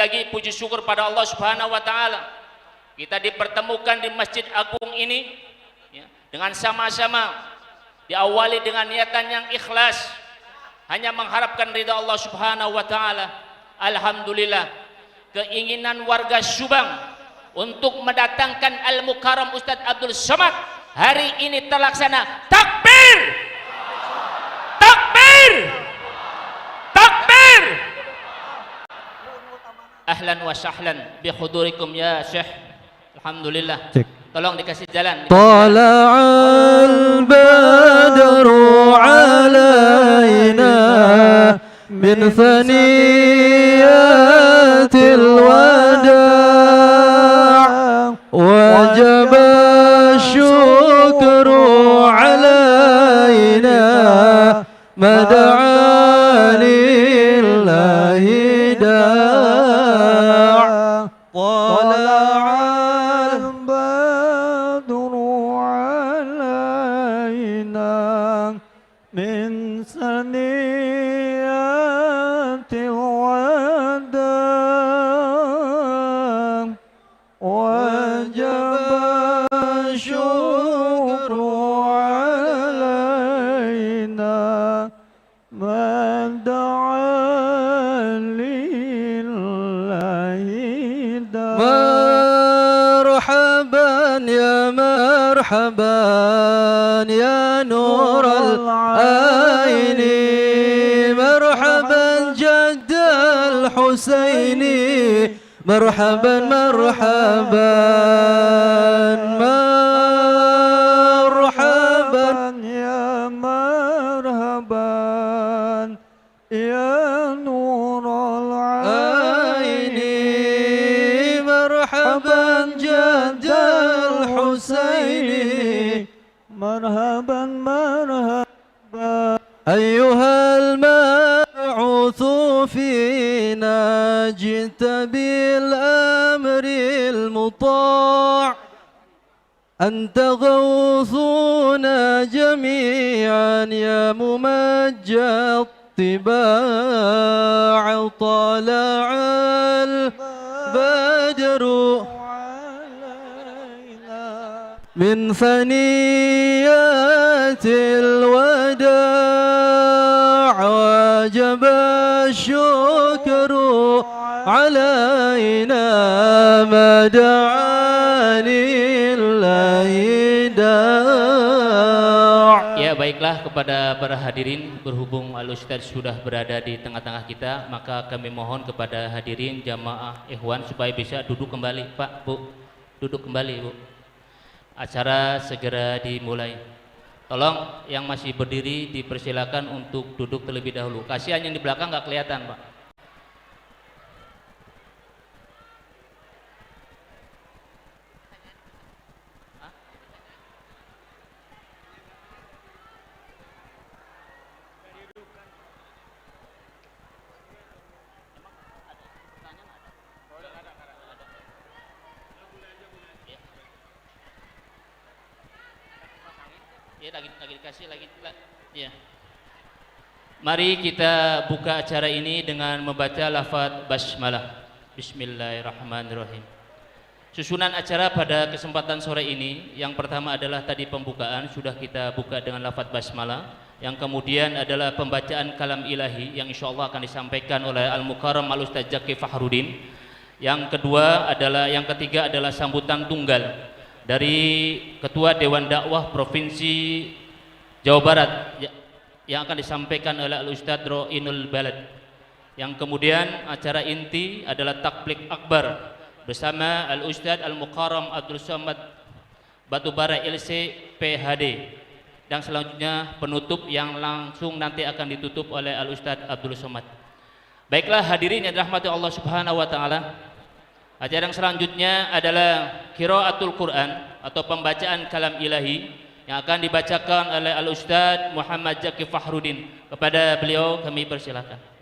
lagi puji syukur pada Allah Subhanahu wa taala. Kita dipertemukan di Masjid Agung ini ya, dengan sama-sama diawali dengan niatan yang ikhlas, hanya mengharapkan ridha Allah Subhanahu wa taala. Alhamdulillah, keinginan warga Subang untuk mendatangkan Al-Mukarram Ustadz Abdul Somad hari ini terlaksana. Takbir! Takbir! Takbir! Ahlan wa sahlan bi hudurikum ya Syekh. Alhamdulillah. Tolong dikasih jalan. Tala'al badru alaina min thaniyatil wada' wajaba syukru alaina mada'a lillahi da' tala'al badru alaina min saniyatil wada' wajaba syukru alaina mada'a lillahi da' marhaban ya marhaban ya nural aini marhaban jaddal husaini marhaban marhaban marhaban ya marhaban ya nural aini marhaban jaddal husaini marhaban marhaban ayyuhal ma'uthu fina jita bil amril muta' anta ghawthuna jami'an ya mumajjad tibaa tala'al badru min thaniyatil wada' wajaba syukru alaina mada'a lillahi da'. Ya, baiklah, kepada para hadirin, berhubung Al-Ustadz sudah berada di tengah-tengah kita, maka kami mohon kepada hadirin jamaah ikhwan supaya bisa duduk kembali. Pak, Bu, duduk kembali, Bu. Acara segera dimulai. Tolong yang masih berdiri dipersilakan untuk duduk terlebih dahulu. Kasihan yang di belakang nggak kelihatan, Pak. Ya, lagi dikasih lagi. Ya. Mari kita buka acara ini dengan membaca lafaz basmalah. Bismillahirrahmanirrahim. Susunan acara pada kesempatan sore ini, yang pertama adalah tadi pembukaan, sudah kita buka dengan lafaz basmalah. Yang kemudian adalah pembacaan kalam ilahi yang insyaallah akan disampaikan oleh Al-Mukarram Al-Ustadz Zaki Fahrudin. Yang ketiga adalah sambutan tunggal dari Ketua Dewan Dakwah Provinsi Jawa Barat yang akan disampaikan oleh Al-Ustadz Ro'inul Balad. Yang kemudian acara inti adalah takblik akbar bersama Al-Ustadz Al-Mukarram Abdul Somad Batubara LC PhD. Dan selanjutnya penutup yang langsung nanti akan ditutup oleh Al-Ustadz Abdul Somad. Baiklah hadirin yang dirahmati Allah Subhanahu wa taala. Acara yang selanjutnya adalah qiraatul Quran atau pembacaan kalam ilahi yang akan dibacakan oleh Al-Ustadz Muhammad Zaki Fahrudin. Kepada beliau kami persilakan.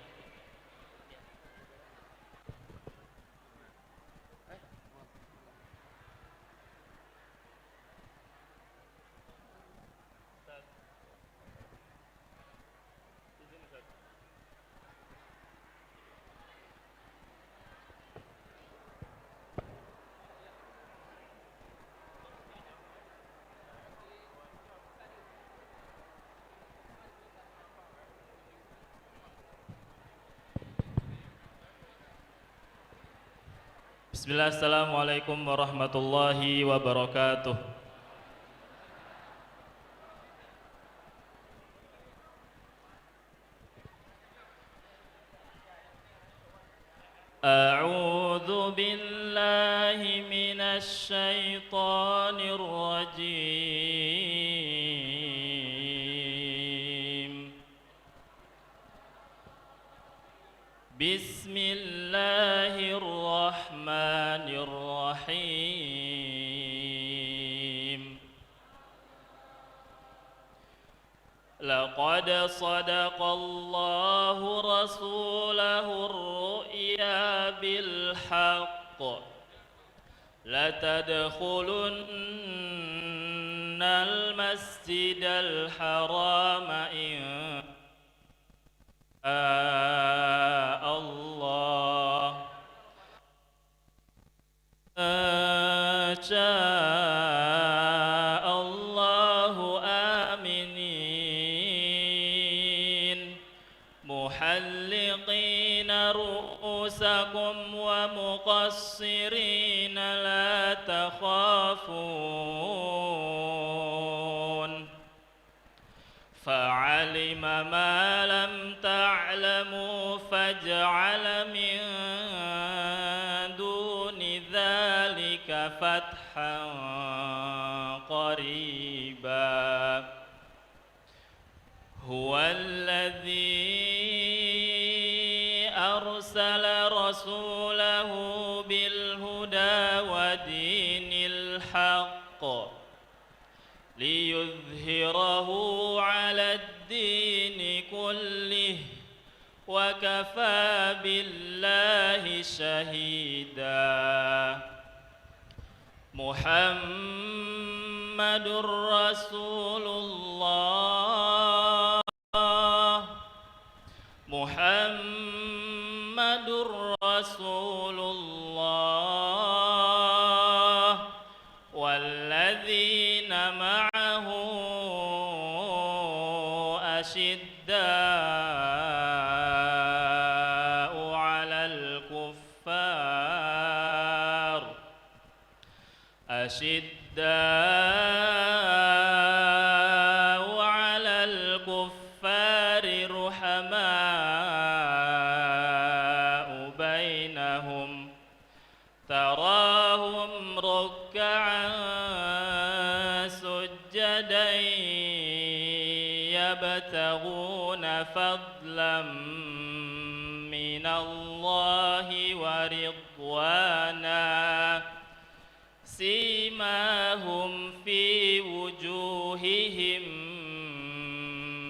Bismillah, assalamualaikum warahmatullahi wabarakatuh. A'udzu billahi minasy syaithanir rajim. Bismillahirrahmanirrahim. Laqad sadaqallahu rasulahu ar-ru'ya bil haqq latadkhulunnal masjidal harama in Allah Allahu aminin muhalliqina ru'usakum wa muqassirina la takhafun fa'alima ma lam ta'lamu faj'ala min duni dhalika fathan qariba huwa alladhi arsala rasulahu bil huda wa dinil haqq liyudhhirahu 'ala ad-din kullih wa kafa billahi shahida. Muhammadur Rasulullah Muhammadur Rasulullah walladzina ma'ahu asyidda'u 'alal kuffar ruhama'u bainahum tarahum ruk'an sujjadan yabtaghuna fadlan minallahi wa ridwana simahum fi wujuhihim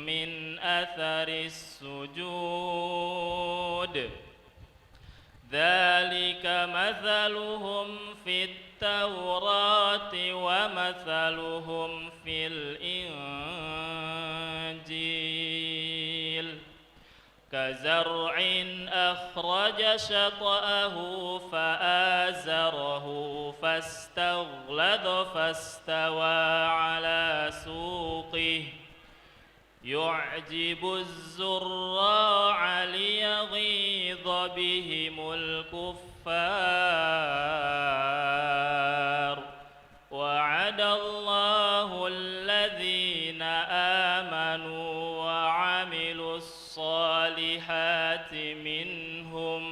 min atharis sujud dhalika mathaluhum fit tawrati wa mathaluhum fil injil kazar'in akhraja shata'ahu fa'azarahu fastaghlada fastawa 'ala suqihi yu'jibu az-zurra'a liyaghidha bihimul kuffar wa'adallahu alladhina amanu wa 'amilus salihati minhum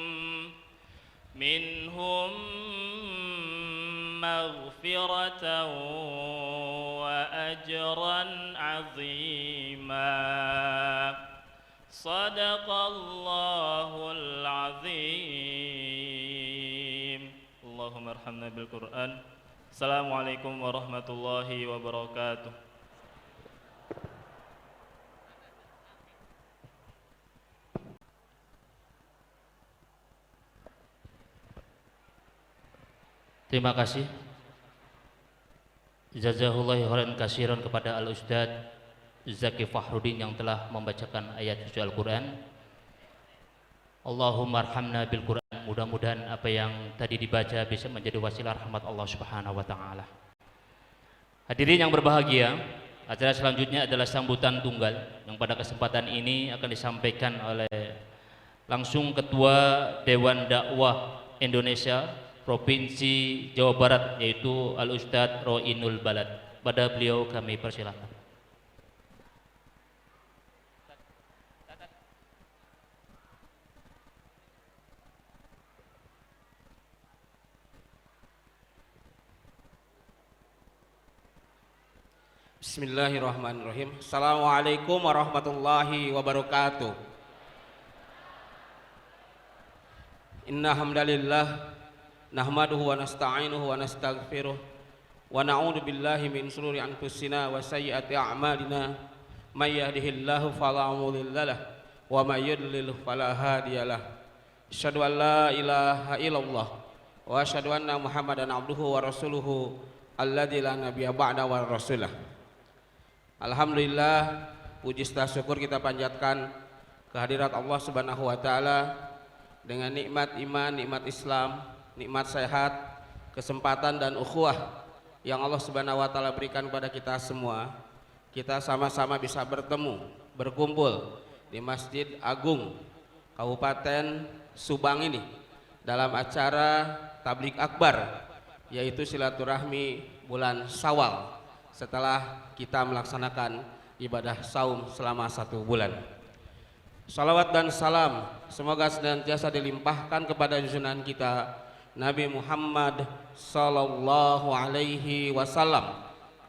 maghfiratan wa ajran 'azima. Sadaqallahul 'azim. Allahumma arhamna bil Qur'an. Assalamualaikum warahmatullahi wabarakatuh. Terima kasih. Jazakallahu khairan katsiran kepada Al-Ustadz Zaki Fahrudin yang telah membacakan ayat suci Al-Quran. Allahumma arhamna bil Quran. Mudah-mudahan apa yang tadi dibaca bisa menjadi wasilah rahmat Allah Subhanahu wa taala. Hadirin yang berbahagia, acara selanjutnya adalah sambutan tunggal yang pada kesempatan ini akan disampaikan oleh langsung Ketua Dewan Dakwah Indonesia Provinsi Jawa Barat, yaitu Al Ustadz Roinul Balad. Pada beliau kami persilakan. Bismillahirrahmanirrahim. Assalamualaikum warahmatullahi wabarakatuh. Inna hamdalillah nahmaduhu wa nasta'inuhu wa nastaghfiruh wa na'udzu billahi min shururi anfusina wa sayyiati a'malina may yahdihillahu fala mudhillalah wa may yudlil fala hadiyalah. Asyhadu an la ilaha illallah wa asyhadu anna Muhammadan abduhu wa rasuluhu alladzi la nabiyya ba'da wa rasulah. Alhamdulillah, puji serta syukur kita panjatkan kehadirat Allah Subhanahu wa taala dengan nikmat iman, nikmat Islam, nikmat sehat, kesempatan dan ukhuwah yang Allah Subhanahu wa taala berikan kepada kita semua. Kita sama-sama bisa bertemu, berkumpul di Masjid Agung Kabupaten Subang ini dalam acara Tabligh Akbar, yaitu silaturahmi bulan Syawal setelah kita melaksanakan ibadah saum selama 1 bulan. Salawat dan salam semoga senantiasa dilimpahkan kepada junjungan kita Nabi Muhammad sallallahu alaihi wasallam,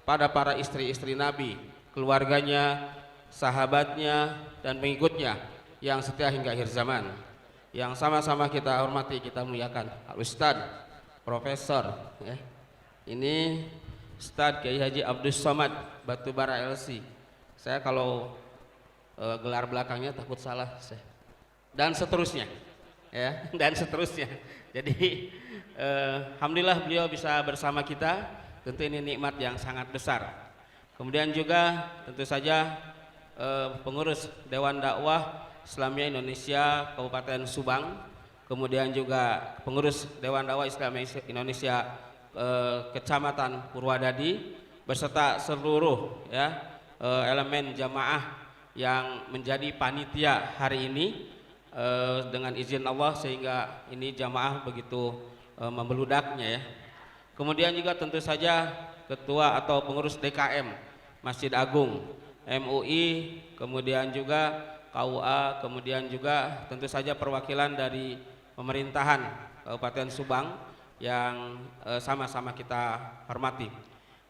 pada para istri-istri Nabi, keluarganya, sahabatnya dan pengikutnya yang setia hingga akhir zaman. Yang sama-sama kita hormati, kita muliakan Al Ustadz Profesor ya. Ini Ustadz Kiai Haji Abdus Somad Batubara LC. Saya kalau gelar belakangnya takut salah dan seterusnya ya, dan seterusnya. Jadi alhamdulillah beliau bisa bersama kita, tentu ini nikmat yang sangat besar. Kemudian juga tentu saja pengurus Dewan Dakwah Islamiyah Indonesia Kabupaten Subang, kemudian juga pengurus Dewan Dakwah Islamiyah Indonesia Kecamatan Purwadadi beserta seluruh ya elemen jamaah yang menjadi panitia hari ini dengan izin Allah, sehingga ini jamaah begitu membeludaknya ya. Kemudian juga tentu saja ketua atau pengurus DKM Masjid Agung, MUI, kemudian juga KUA, kemudian juga tentu saja perwakilan dari pemerintahan Kabupaten Subang yang sama-sama kita hormati.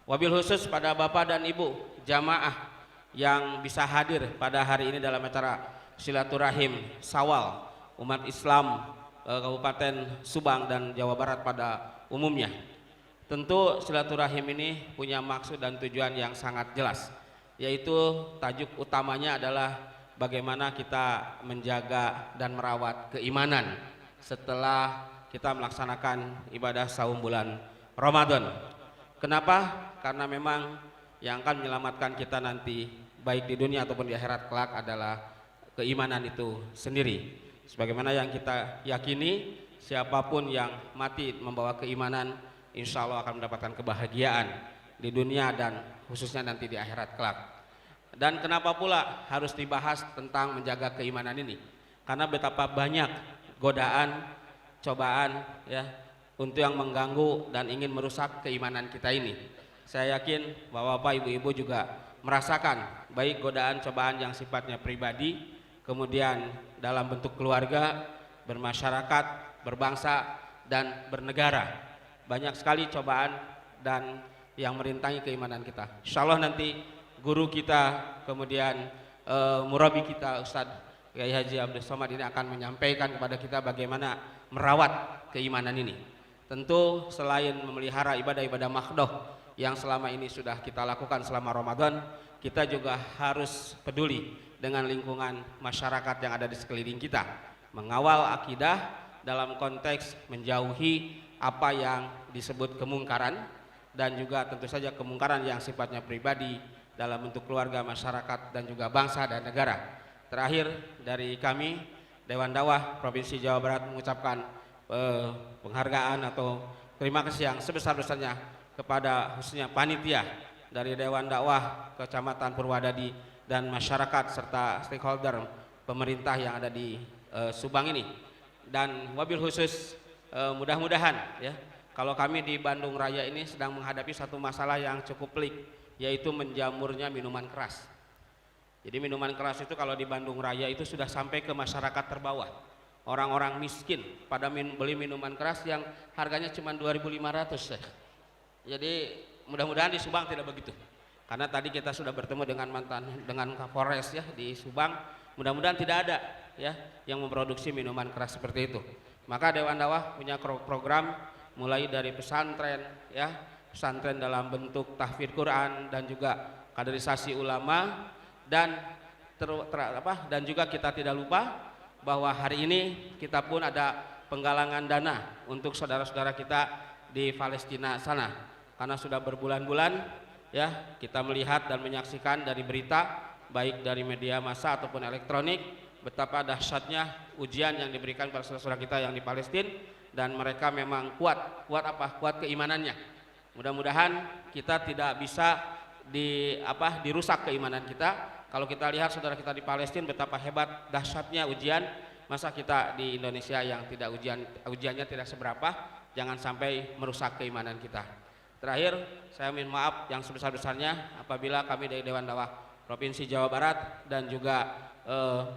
Wabil khusus pada Bapak dan Ibu jamaah yang bisa hadir pada hari ini dalam acara silaturahim Syawal umat Islam Kabupaten Subang dan Jawa Barat pada umumnya. Tentu silaturahim ini punya maksud dan tujuan yang sangat jelas, yaitu tajuk utamanya adalah bagaimana kita menjaga dan merawat keimanan setelah kita melaksanakan ibadah saum bulan Ramadan. Kenapa? Karena memang yang akan menyelamatkan kita nanti baik di dunia ataupun di akhirat kelak adalah keimanan itu sendiri. Sebagaimana yang kita yakini, siapapun yang mati membawa keimanan, insya Allah akan mendapatkan kebahagiaan di dunia dan khususnya nanti di akhirat kelak. Dan kenapa pula harus dibahas tentang menjaga keimanan ini? Karena betapa banyak godaan, cobaan ya untuk yang mengganggu dan ingin merusak keimanan kita ini. Saya yakin bahwa Bapak Ibu-ibu juga merasakan baik godaan cobaan yang sifatnya pribadi, kemudian dalam bentuk keluarga, bermasyarakat, berbangsa dan bernegara. Banyak sekali cobaan dan yang merintangi keimanan kita. Insya Allah nanti guru kita, kemudian murabi kita Ustadz Kiai Haji Abdul Somad ini akan menyampaikan kepada kita bagaimana merawat keimanan ini. Tentu selain memelihara ibadah-ibadah makhdoh yang selama ini sudah kita lakukan selama Ramadan, kita juga harus peduli dengan lingkungan masyarakat yang ada di sekeliling kita, mengawal akidah dalam konteks menjauhi apa yang disebut kemungkaran, dan juga tentu saja kemungkaran yang sifatnya pribadi dalam bentuk keluarga, masyarakat dan juga bangsa dan negara. Terakhir dari kami Dewan Dakwah Provinsi Jawa Barat mengucapkan penghargaan atau terima kasih yang sebesar-besarnya kepada khususnya panitia dari Dewan Dakwah Kecamatan Purwadadi dan masyarakat serta stakeholder pemerintah yang ada di Subang ini. Dan wabil khusus mudah-mudahan ya, kalau kami di Bandung Raya ini sedang menghadapi satu masalah yang cukup pelik, yaitu menjamurnya minuman keras. Jadi minuman keras itu kalau di Bandung Raya itu sudah sampai ke masyarakat terbawah. Orang-orang miskin pada beli minuman keras yang harganya cuma 2.500 ya. Jadi mudah-mudahan di Subang tidak begitu. Karena tadi kita sudah bertemu dengan Kapolres ya di Subang, mudah-mudahan tidak ada ya yang memproduksi minuman keras seperti itu. Maka Dewan Dakwah punya program mulai dari pesantren ya, pesantren dalam bentuk tahfidz Quran dan juga kaderisasi ulama, dan dan juga kita tidak lupa bahwa hari ini kita pun ada penggalangan dana untuk saudara-saudara kita di Palestina sana, karena sudah berbulan-bulan ya kita melihat dan menyaksikan dari berita baik dari media massa ataupun elektronik betapa dahsyatnya ujian yang diberikan pada saudara-saudara kita yang di Palestina, dan mereka memang kuat keimanannya. Mudah-mudahan kita tidak bisa dirusak keimanan kita. Kalau kita lihat saudara kita di Palestina betapa hebat dahsyatnya ujian, masa kita di Indonesia yang tidak ujiannya tidak seberapa, jangan sampai merusak keimanan kita. Terakhir, saya minta maaf yang sebesar-besarnya apabila kami dari Dewan Dakwah Provinsi Jawa Barat dan juga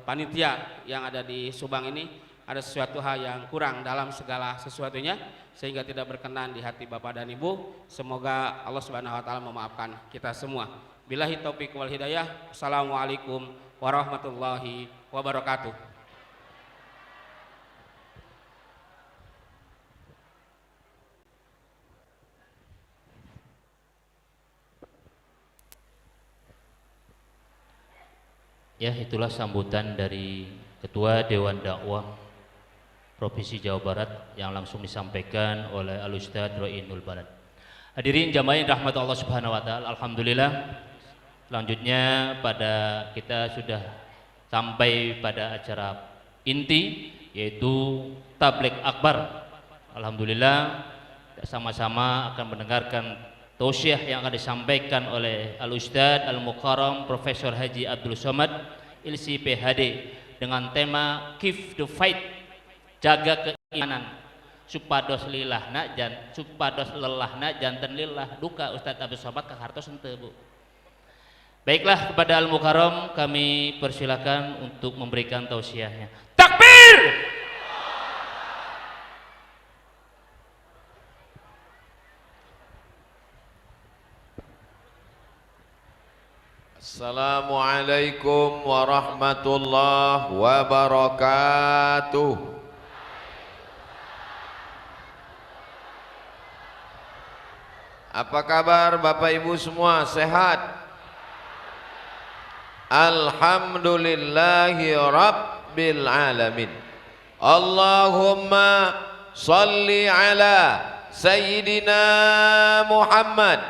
panitia yang ada di Subang ini ada sesuatu hal yang kurang dalam segala sesuatunya sehingga tidak berkenan di hati Bapak dan Ibu. Semoga Allah Subhanahu wa taala memaafkan kita semua. Billahi taufiq wal hidayah. Assalamualaikum warahmatullahi wabarakatuh. Ya, itulah sambutan dari Ketua Dewan Dakwah Provinsi Jawa Barat yang langsung disampaikan oleh Al-Ustadz Ro'inul Balad. Hadirin jamaah yang rahmat Allah Subhanahu wa taala, alhamdulillah. Selanjutnya kita sudah sampai pada acara inti, yaitu Tabligh Akbar. Alhamdulillah sama-sama akan mendengarkan tausiah yang akan disampaikan oleh Al-Ustadz Al-Mukarram Profesor Haji Abdul Somad LC PhD dengan tema Keep the Fight, jaga keimanan supados lilahna supados lelahna janten lillah duka Ustadz Abdul Somad ke hartos henteu Bu. Baiklah, kepada Al-Mukarram kami persilakan untuk memberikan tausiahnya. Takbir! Assalamualaikum warahmatullahi wabarakatuh. Apa kabar Bapak Ibu semua, sehat? Alhamdulillahi Rabbil Alamin. Allahumma salli ala Sayyidina Muhammad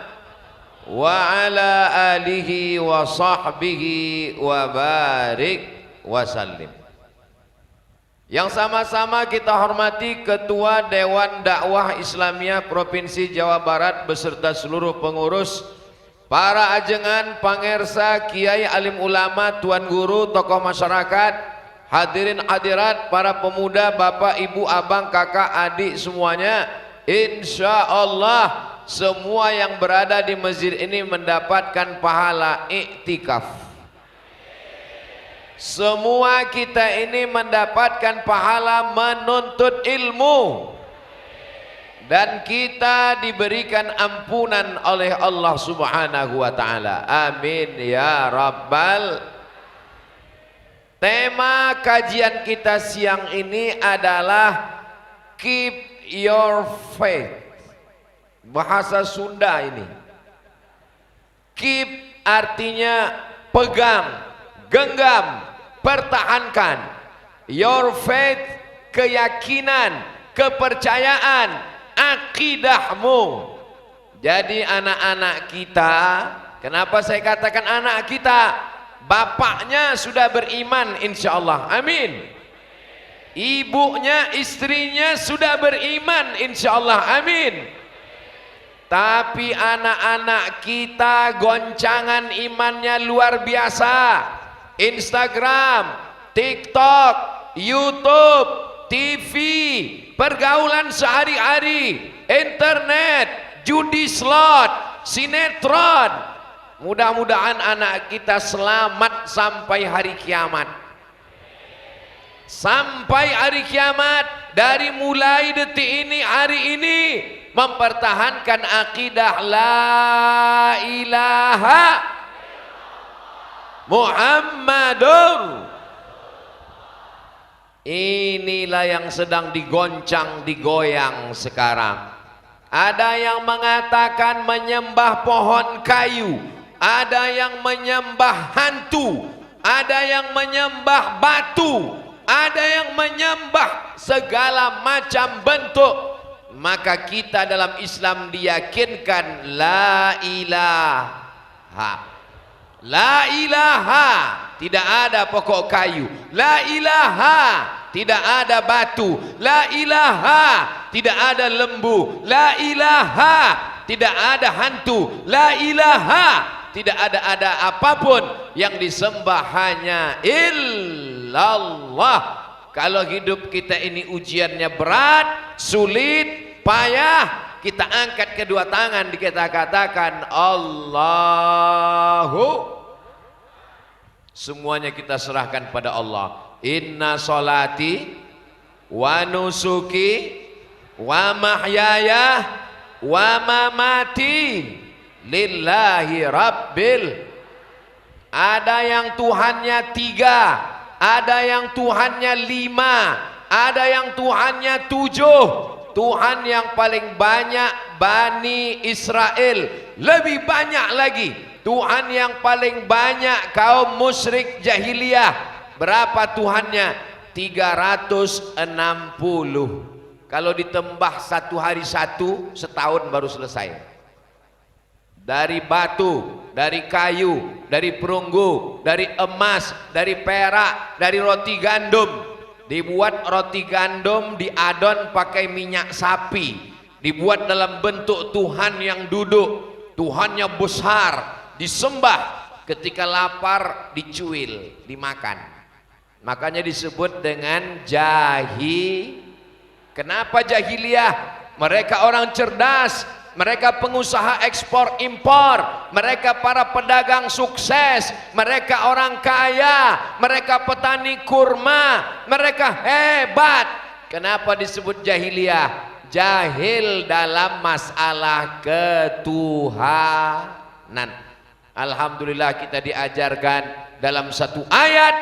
wa ala alihi wa sahbihi wa barik wa sallim. Yang sama-sama kita hormati Ketua Dewan Dakwah Islamiyah Provinsi Jawa Barat beserta seluruh pengurus, para ajengan, pangersa, kiai, alim ulama, tuan guru, tokoh masyarakat, hadirin hadirat, para pemuda, bapak, ibu, abang, kakak, adik semuanya. Insya Allah semua yang berada di masjid ini mendapatkan pahala iktikaf. Semua kita ini mendapatkan pahala menuntut ilmu, dan kita diberikan ampunan oleh Allah Subhanahu wa taala. Amin ya rabbal. Tema kajian kita siang ini adalah Keep Your Faith. Bahasa Sunda ini. Keep artinya pegang, genggam, pertahankan. Your faith, keyakinan, kepercayaan, akidahmu. Jadi anak-anak kita, kenapa saya katakan anak kita? Bapaknya sudah beriman insya Allah, amin. Ibunya, istrinya sudah beriman insya Allah, amin. Tapi anak-anak kita goncangan imannya luar biasa. Instagram, TikTok, YouTube, TV, pergaulan sehari-hari, internet, judi slot, sinetron. Mudah-mudahan anak kita selamat sampai hari kiamat. Sampai hari kiamat, dari mulai detik ini, hari ini, mempertahankan akidah la ilaha Muhammadur. Inilah yang sedang digoncang, digoyang sekarang. Ada yang mengatakan menyembah pohon kayu, ada yang menyembah hantu, ada yang menyembah batu, ada yang menyembah segala macam bentuk. Maka kita dalam Islam diyakinkan la ilaha. La ilaha, tidak ada pokok kayu. La ilaha, tidak ada batu. La ilaha, tidak ada lembu. La ilaha, tidak ada hantu. La ilaha, tidak ada apapun yang disembah, hanya illallah. Kalau hidup kita ini ujiannya berat, sulit, payah, kita angkat kedua tangan, kita katakan Allahu. Semuanya kita serahkan pada Allah. Inna solati wa nusuki wa mahyaya wa mamati lillahi rabbil. Ada yang Tuhannya 3, ada yang Tuhannya 5, ada yang Tuhannya 7. Tuhan yang paling banyak Bani Israel, lebih banyak lagi Tuhan yang paling banyak kaum musyrik jahiliyah. Berapa Tuhannya? 360. Kalau ditembah satu hari satu, setahun baru selesai. Dari batu, dari kayu, dari perunggu, dari emas, dari perak, dari roti gandum. Dibuat roti gandum, diadon pakai minyak sapi, dibuat dalam bentuk Tuhan yang duduk, Tuhannya besar, disembah. Ketika lapar dicuil, dimakan. Makanya disebut dengan Kenapa jahiliyah? Mereka orang cerdas, mereka pengusaha ekspor impor, mereka para pedagang sukses, mereka orang kaya, mereka petani kurma, mereka hebat. Kenapa disebut jahiliyah? Jahil dalam masalah ketuhanan. Alhamdulillah kita diajarkan dalam satu ayat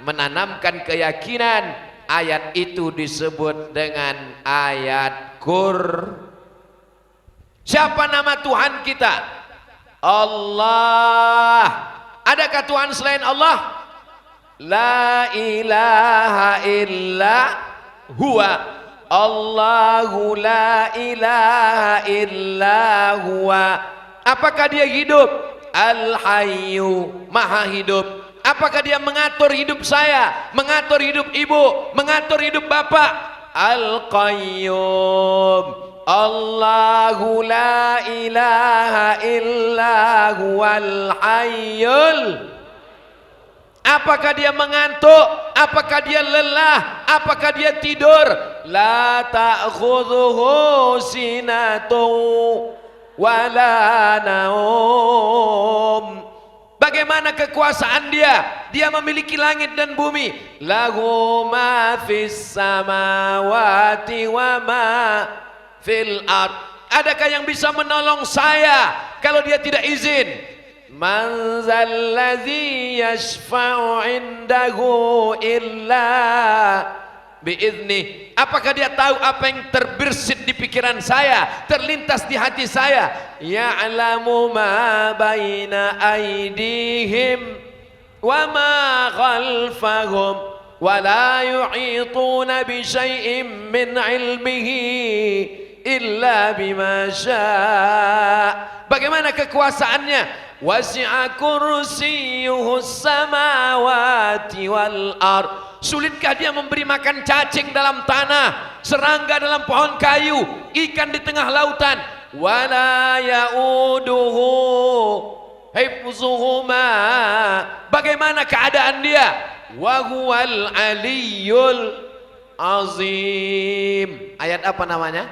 menanamkan keyakinan. Ayat itu disebut dengan ayat Siapa nama Tuhan kita? Allah. Adakah Tuhan selain Allah? La ilaha illa huwa. Allahu la ilaha illa huwa. Apakah dia hidup? Al-Hayyu, maha hidup. Apakah dia mengatur hidup saya, mengatur hidup ibu, mengatur hidup bapak? Al-Qayyum. Allahu la ilaha illa huwal hayyul. Apakah dia mengantuk? Apakah dia lelah? Apakah dia tidur? La ta'khudhuhu sinatun wala naum. Bagaimana kekuasaan dia? Dia memiliki langit dan bumi. Lahu ma fis samawati wa ma fil ard. Adakah yang bisa menolong saya kalau dia tidak izin? Man zallazi yashfa'u indahu illa biizni. Apakah dia tahu apa yang terbersit di pikiran saya, terlintas di hati saya? Ya'lamu ma baina aydihim wa ma khalfahum wa la yu'ituna bi syai'in min ilmihi illa bima syaa. Bagaimana kekuasaannya? Wasi'a kursiyyuhus samawati wal ard. Sulitkah dia memberi makan cacing dalam tanah, serangga dalam pohon kayu, ikan di tengah lautan? Wala ya'uduhu hifzuhuma. Bagaimana keadaan dia? Wa huwal aliyyul azim. Ayat apa namanya?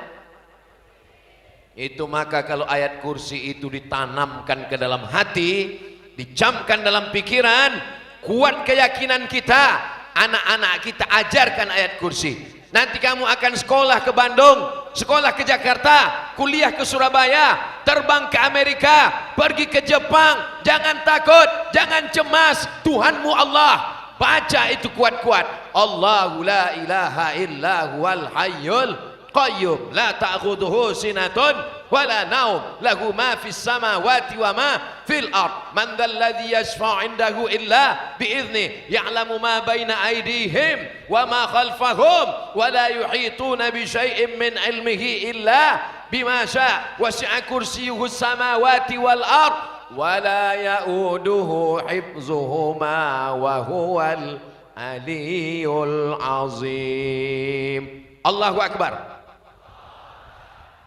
Itu maka kalau ayat kursi itu ditanamkan ke dalam hati, dicamkan dalam pikiran, kuat keyakinan kita, anak-anak kita ajarkan ayat kursi. Nanti kamu akan sekolah ke Bandung, sekolah ke Jakarta, kuliah ke Surabaya, terbang ke Amerika, pergi ke Jepang. Jangan takut, jangan cemas. Tuhanmu Allah. Baca itu kuat-kuat. Allahu la ilaha illa huwal hayyul qayyum la ta'khudhuhu sinatun wala naum lahu ma fis samawati wa ma fil ard man dzal ladzi yashfa'u 'indahu illa bi idzni ya'lamu ma baina aydihim wa ma khalfahum wa la yuhituna bi syai'in min 'ilmihi illa bima syaa wasi'a kursiyyuhu samawati wal ard wa la ya'uduhu hifdzuhuma wa huwal aliyul azim. Allahu akbar.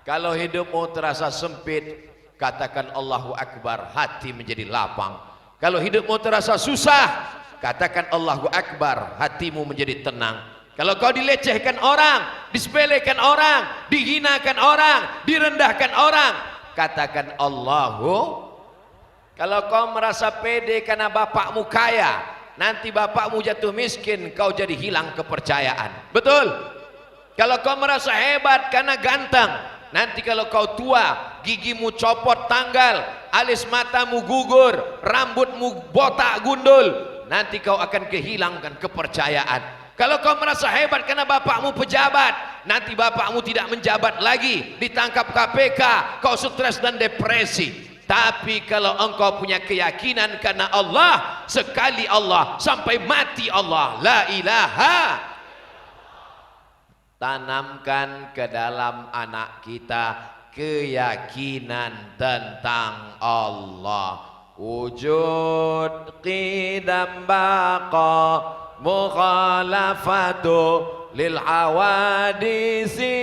Kalau hidupmu terasa sempit, katakan Allahu Akbar, hati menjadi lapang. Kalau hidupmu terasa susah, katakan Allahu Akbar, hatimu menjadi tenang. Kalau kau dilecehkan orang, disepelekan orang, dihinakan orang, direndahkan orang, katakan Allahu. Kalau kau merasa pede karena bapakmu kaya, nanti bapakmu jatuh miskin, kau jadi hilang kepercayaan. Betul? Kalau kau merasa hebat karena ganteng, nanti kalau kau tua, gigimu copot tanggal, alis matamu gugur, rambutmu botak gundul, nanti kau akan kehilangan kepercayaan. Kalau kau merasa hebat karena bapakmu pejabat, nanti bapakmu tidak menjabat lagi, ditangkap KPK, kau stres dan depresi. Tapi kalau engkau punya keyakinan karena Allah, sekali Allah, sampai mati Allah, la ilaha. Tanamkan ke dalam anak kita keyakinan tentang Allah. Wujud qidam baqa mukhalafatu lil hawadisi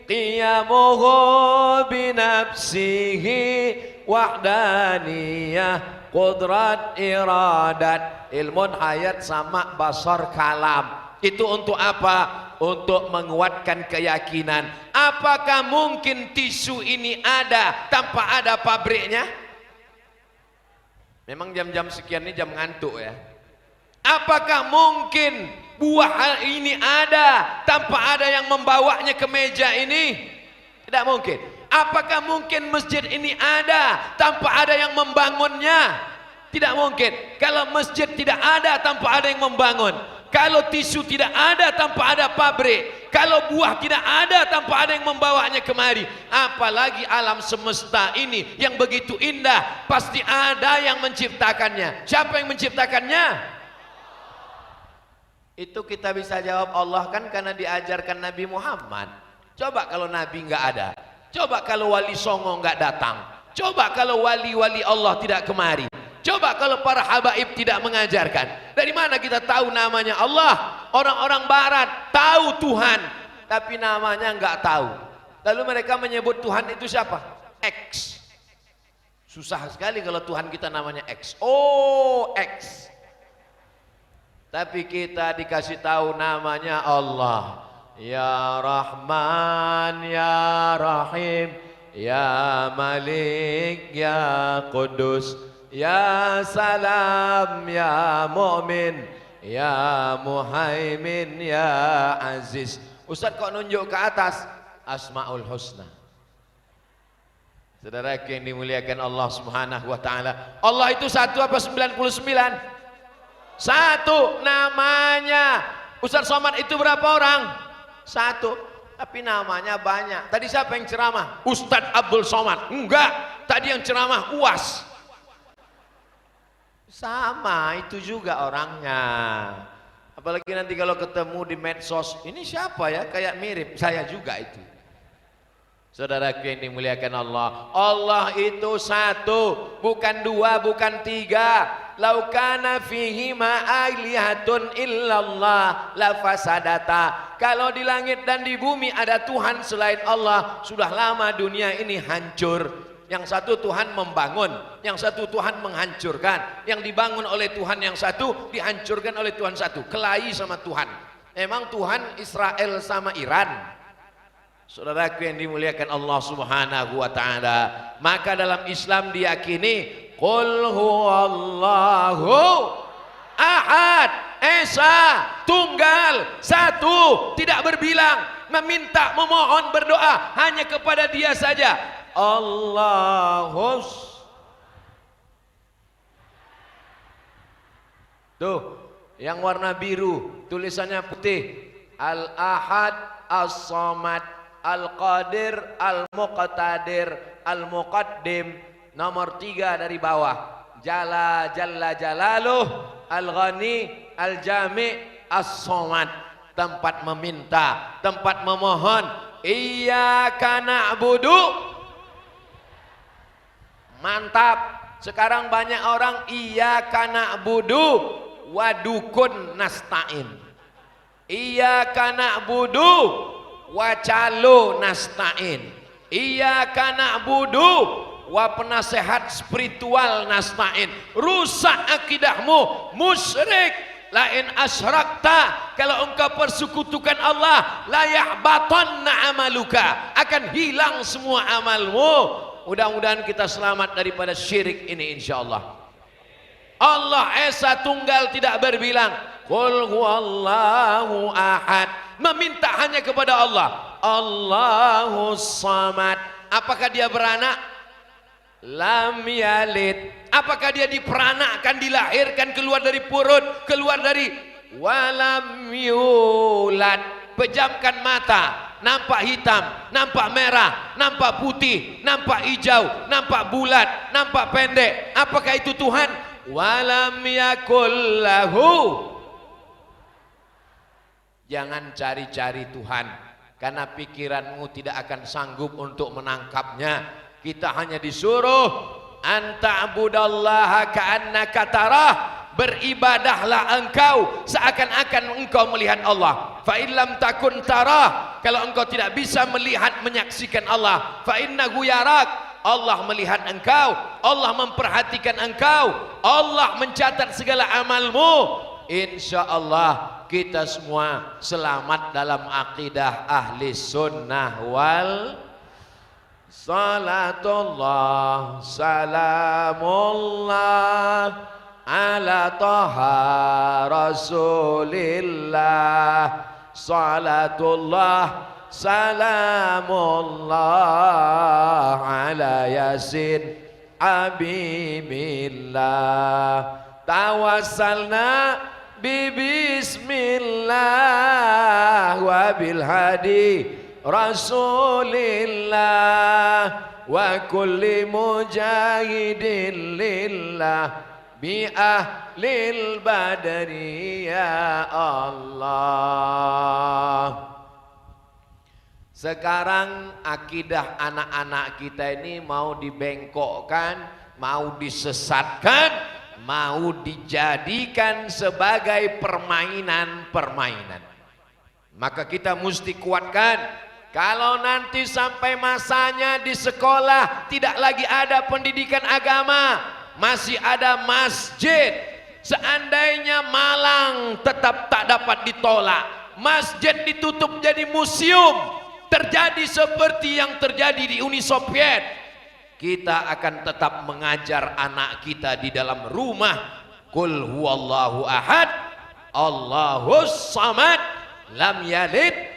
qiyamuhu binafsihi wahdaniyah qudrat iradat. Ilmun hayat sama basar kalam. Itu untuk apa? Untuk menguatkan keyakinan. Apakah mungkin tisu ini ada tanpa ada pabriknya? Memang jam-jam sekian ini jam ngantuk ya. Apakah mungkin buah ini ada tanpa ada yang membawanya ke meja ini? Tidak mungkin. Apakah mungkin masjid ini ada tanpa ada yang membangunnya? Tidak mungkin. Kalau masjid tidak ada tanpa ada yang membangun, kalau tisu tidak ada tanpa ada pabrik, kalau buah tidak ada tanpa ada yang membawanya kemari, apalagi alam semesta ini yang begitu indah, pasti ada yang menciptakannya. Siapa yang menciptakannya? Itu kita bisa jawab Allah kan karena diajarkan Nabi Muhammad. Coba kalau Nabi nggak ada, coba kalau Wali Songo nggak datang, coba kalau wali-wali Allah tidak kemari, coba kalau para habaib tidak mengajarkan. Dari mana kita tahu namanya Allah? Orang-orang barat tahu Tuhan, tapi namanya nggak tahu. Lalu mereka menyebut Tuhan itu siapa? X. Susah sekali kalau Tuhan kita namanya X. Oh, X. Tapi kita dikasih tahu namanya Allah. Ya Rahman, Ya Rahim, Ya Malik, Ya Qudus, Ya Salam, Ya Mu'min, Ya Muhaimin, Ya Aziz. Ustaz kok nunjuk ke atas? Asmaul Husna. Saudara yang dimuliakan Allah Subhanahu wa taala. Allah itu satu apa 99? Satu namanya. Ustaz Somad itu berapa orang? Satu. Tapi namanya banyak. Tadi siapa yang ceramah? Ustaz Abdul Somad. Enggak. Tadi yang ceramah UAS. Sama itu juga orangnya. Apalagi nanti kalau ketemu di medsos, ini siapa ya? Kayak mirip saya juga itu. Saudara yang dimuliakan Allah, Allah itu satu, bukan dua, bukan tiga. Laukana fihi ma'alihatun illallah la fasadata. Kalau di langit dan di bumi ada Tuhan selain Allah, sudah lama dunia ini hancur. Yang satu Tuhan membangun, yang satu Tuhan menghancurkan. Yang dibangun oleh Tuhan yang satu, dihancurkan oleh Tuhan satu. Kelahi sama Tuhan. Emang Tuhan Israel sama Iran? Saudaraku yang dimuliakan Allah Subhanahu wa taala, maka dalam Islam diyakini qul huwallahu ahad, esa, tunggal, satu, tidak berbilang, meminta, memohon, berdoa hanya kepada Dia saja. Allahus. Tuh, yang warna biru, tulisannya putih. Al-Ahad, As-Samad, Al-Qadir, Al-Muqtadir, Al-Muqaddim. Nomor 3 dari bawah. Jalla Jalaluh, Al-Ghani, Al-Jami', As-Samad. Tempat meminta, tempat memohon. Iyyaka na'budu. Mantap. Sekarang banyak orang iyyaka na'budu wa dukun nasta'in. Iyyaka na'budu wa calo nasta'in. Iyyaka na'budu wa penasehat spiritual nasta'in. Rusak akidahmu, musyrik. Lain asyrakta, kalau engkau persekutukan Allah, la yahbatanna amaluka, akan hilang semua amalmu. Mudah-mudahan kita selamat daripada syirik ini insyaallah. Allah Esa Tunggal, tidak berbilang. Qul huwallahu ahad, meminta hanya kepada Allah. Allahus samad. Apakah dia beranak? Lam yalid. Apakah dia diperanakkan, dilahirkan, keluar dari perut, keluar dari walam yulad. Pejamkan mata, nampak hitam, nampak merah, nampak putih, nampak hijau, nampak bulat, nampak pendek. Apakah itu Tuhan? Walam yakul lahu. Jangan cari-cari Tuhan, karena pikiranmu tidak akan sanggup untuk menangkapnya. Kita hanya disuruh anta'budallaha ka'annaka tarah, beribadahlah engkau seakan-akan engkau melihat Allah. Fa illam takun tarah, kalau engkau tidak bisa melihat, menyaksikan Allah, fa innahu yarak, Allah melihat engkau, Allah memperhatikan engkau, Allah mencatat segala amalmu. Insyaallah kita semua selamat dalam akidah ahli sunnah wal. Salatullah salamullah ala taha rasulillah. Salatullah salamullah ala yasin habibillah. Tawassalna bismillah wa bil hadi rasulillah wa kulli mujahidin lillah bi ahlil badri ya Allah. Sekarang akidah anak-anak kita ini mau dibengkokkan, mau disesatkan, mau dijadikan sebagai permainan-permainan. Maka kita mesti kuatkan. Kalau nanti sampai masanya di sekolah tidak lagi ada pendidikan agama, masih ada masjid. Seandainya Malang tetap tak dapat ditolak, masjid ditutup jadi museum, terjadi seperti yang terjadi di Uni Soviet, kita akan tetap mengajar anak kita di dalam rumah. Qul huwallahu ahad, Allahus samad, lam yalid.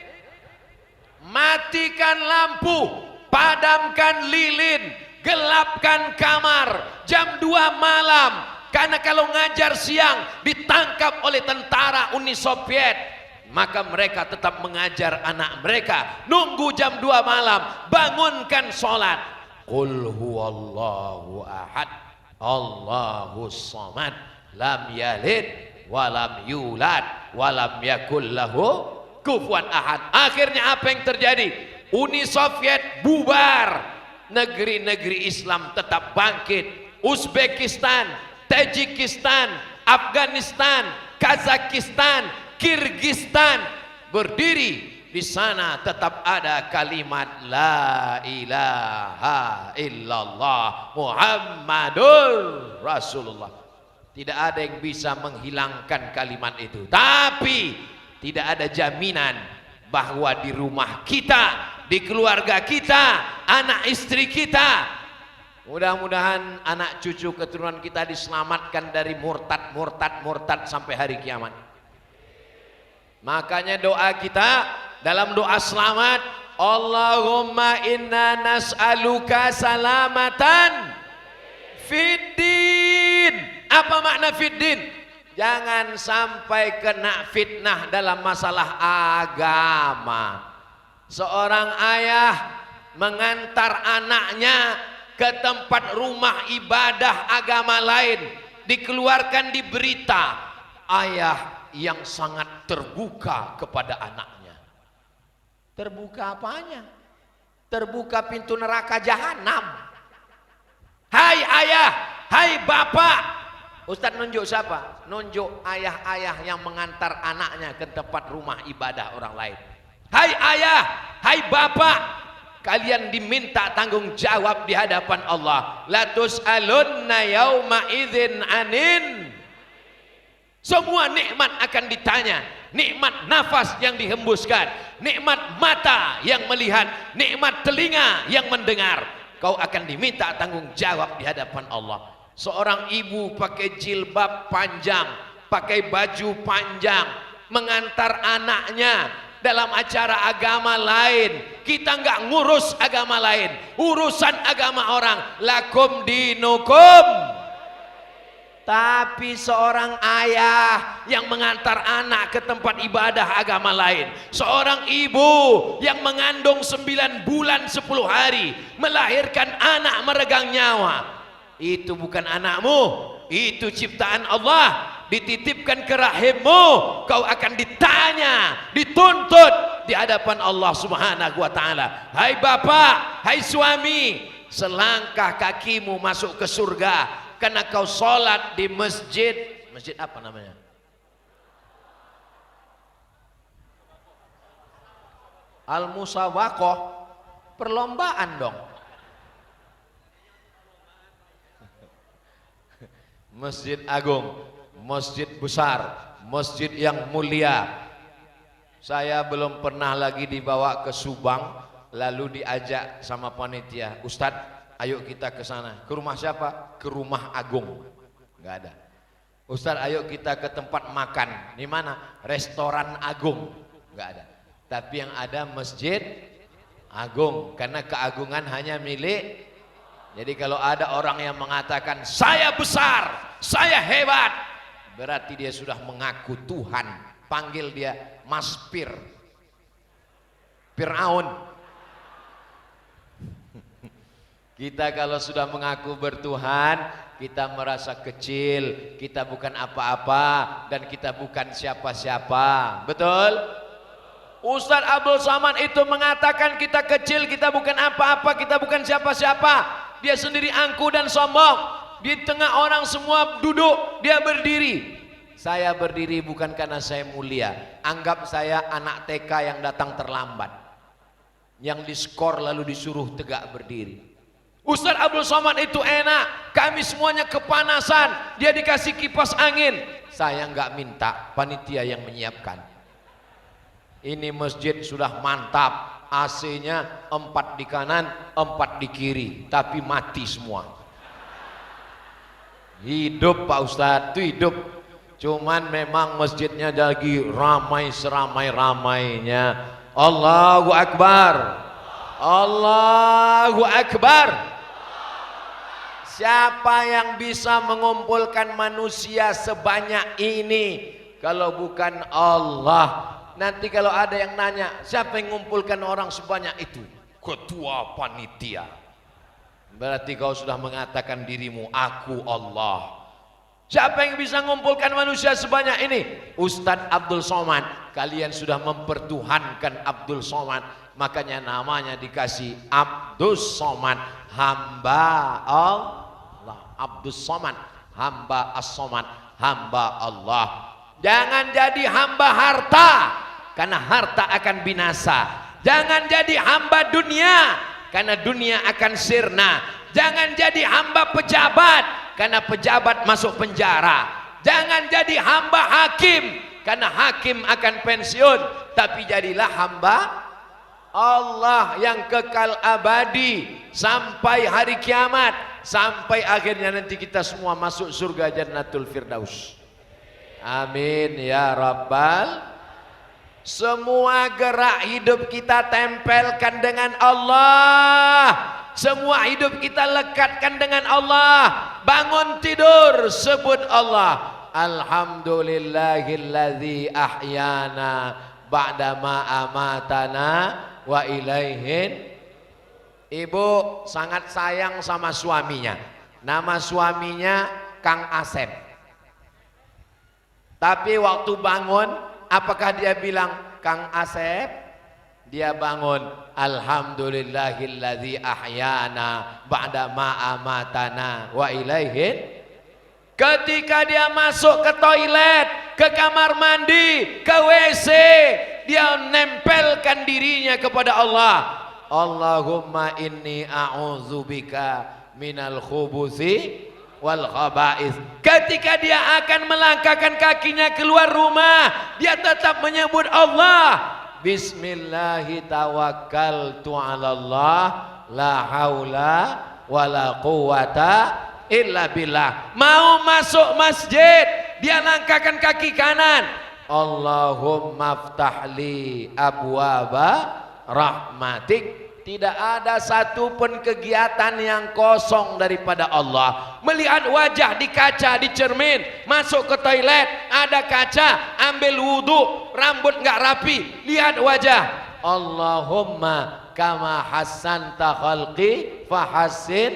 Matikan lampu, padamkan lilin, gelapkan kamar jam 2 malam, karena kalau ngajar siang ditangkap oleh tentara Uni Soviet, maka mereka tetap mengajar anak mereka. Nunggu jam 2 malam, bangunkan sholat. Qul huwallahu ahad, Allahus samad, lam yalid walam yulad walam yakul lahu kufuwan ahad. Akhirnya apa yang terjadi? Uni Soviet bubar, negeri-negeri Islam tetap bangkit. Uzbekistan, Tajikistan, Afghanistan, Kazakhstan, Kirgistan berdiri. Di sana tetap ada kalimat la ilaha illallah Muhammadur Rasulullah. Tidak ada yang bisa menghilangkan kalimat itu. Tapi tidak ada jaminan bahwa di rumah kita, di keluarga kita, anak istri kita, mudah-mudahan anak cucu keturunan kita diselamatkan dari murtad sampai hari kiamat. Makanya doa kita dalam doa selamat, Allahumma inna nas'aluka salamatan fiddin. Apa makna fiddin? Jangan sampai kena fitnah dalam masalah agama. Seorang ayah mengantar anaknya ke tempat rumah ibadah agama lain, dikeluarkan di berita, ayah yang sangat terbuka kepada anaknya. Terbuka apanya? Terbuka pintu neraka jahanam. Hai ayah, hai bapak. Ustadz nunjuk siapa? Nunjuk ayah-ayah yang mengantar anaknya ke tempat rumah ibadah orang lain. Hai ayah, hai bapak, kalian diminta tanggung jawab di hadapan Allah. La tus'alunna yauma idzin anin. Semua nikmat akan ditanya. Nikmat nafas yang dihembuskan, nikmat mata yang melihat, nikmat telinga yang mendengar. Kau akan diminta tanggung jawab di hadapan Allah. Seorang ibu pakai jilbab panjang, pakai baju panjang, mengantar anaknya dalam acara agama lain. Kita nggak ngurus agama lain, urusan agama orang. Lakum dinukum. Tapi seorang ayah yang mengantar anak ke tempat ibadah agama lain, seorang ibu yang mengandung 9 bulan 10 hari, melahirkan anak meregang nyawa, itu bukan anakmu, itu ciptaan Allah, dititipkan ke rahimmu. Kau akan ditanya, dituntut di hadapan Allah Subhanahu wa taala. Hai bapak, hai suami, selangkah kakimu masuk ke surga karena kau sholat di masjid. Masjid apa namanya? Al-Musawaqah. Perlombaan dong. Masjid agung, masjid besar, masjid yang mulia. Saya belum pernah lagi dibawa ke Subang lalu diajak sama panitia, Ustadz ayo kita ke sana. Ke rumah siapa? Ke rumah agung. Nggak ada. Ustadz ayo kita ke tempat makan. Di mana? Restoran agung. Nggak ada. Tapi yang ada masjid agung, karena keagungan hanya milik. Jadi kalau ada orang yang mengatakan saya besar, saya hebat, berarti dia sudah mengaku Tuhan. Panggil dia Mas Pir, Fir'aun. Kita kalau sudah mengaku bertuhan, kita merasa kecil, kita bukan apa-apa, dan kita bukan siapa-siapa. Betul? Ustadz Abdul Somad itu mengatakan kita kecil, kita bukan apa-apa, kita bukan siapa-siapa. Dia sendiri angkuh dan sombong. Di tengah orang semua duduk, dia berdiri. Saya berdiri bukan karena saya mulia. Anggap saya anak TK yang datang terlambat, yang diskor lalu disuruh tegak berdiri. Ustadz Abdul Somad itu enak, kami semuanya kepanasan, dia dikasih kipas angin. Saya nggak minta, panitia yang menyiapkan. Ini masjid sudah mantap, AC-nya 4 di kanan, 4 di kiri, tapi mati semua. Hidup Pak Ustadz, itu hidup. Cuman memang masjidnya lagi ramai seramai-ramainya. Allahu Akbar, Allahu Akbar. Siapa yang bisa mengumpulkan manusia sebanyak ini kalau bukan Allah? Nanti kalau ada yang nanya, siapa yang mengumpulkan orang sebanyak itu? Ketua panitia. Berarti kau sudah mengatakan dirimu, aku Allah. Siapa yang bisa mengumpulkan manusia sebanyak ini? Ustadz Abdul Somad. Kalian sudah mempertuhankan Abdul Somad, makanya namanya dikasih Abdul Somad, hamba Allah. Abdul Somad, hamba As-Somad, hamba Allah. Jangan jadi hamba harta, karena harta akan binasa. Jangan jadi hamba dunia, karena dunia akan sirna. Jangan jadi hamba pejabat, karena pejabat masuk penjara. Jangan jadi hamba hakim, karena hakim akan pensiun, tapi jadilah hamba Allah yang kekal abadi sampai hari kiamat, sampai akhirnya nanti kita semua masuk surga Jannatul Firdaus. Amin ya rabbal. Semua gerak hidup kita tempelkan dengan Allah, semua hidup kita lekatkan dengan Allah. Bangun tidur sebut Allah, alhamdulillahilladzi ahyana ba'dama amatana wa ilaihin. Ibu sangat sayang sama suaminya. Nama suaminya Kang Asep. Tapi waktu bangun, apakah dia bilang Kang Asep? Dia bangun, alhamdulillahilladzi ahyana ba'dama amatana wa ilaihin. Ketika dia masuk ke toilet, ke kamar mandi, ke WC, dia nempelkan dirinya kepada Allah. Allahumma inni a'udzubika minal khubuthi wal khaba'ith. Ketika dia akan melangkahkan kakinya keluar rumah, dia tetap menyebut Allah. Bismillahi tawakkaltu 'ala Allah, la haula wala quwata illa billah. Mau masuk masjid, dia langkahkan kaki kanan. Allahumma ftahli abwaba rahmatik. Tidak ada satupun kegiatan yang kosong daripada Allah. Melihat wajah di kaca, di cermin, masuk ke toilet, ada kaca, ambil wudhu, rambut nggak rapi, lihat wajah. Allahumma kama hassanta khalqi fahassin.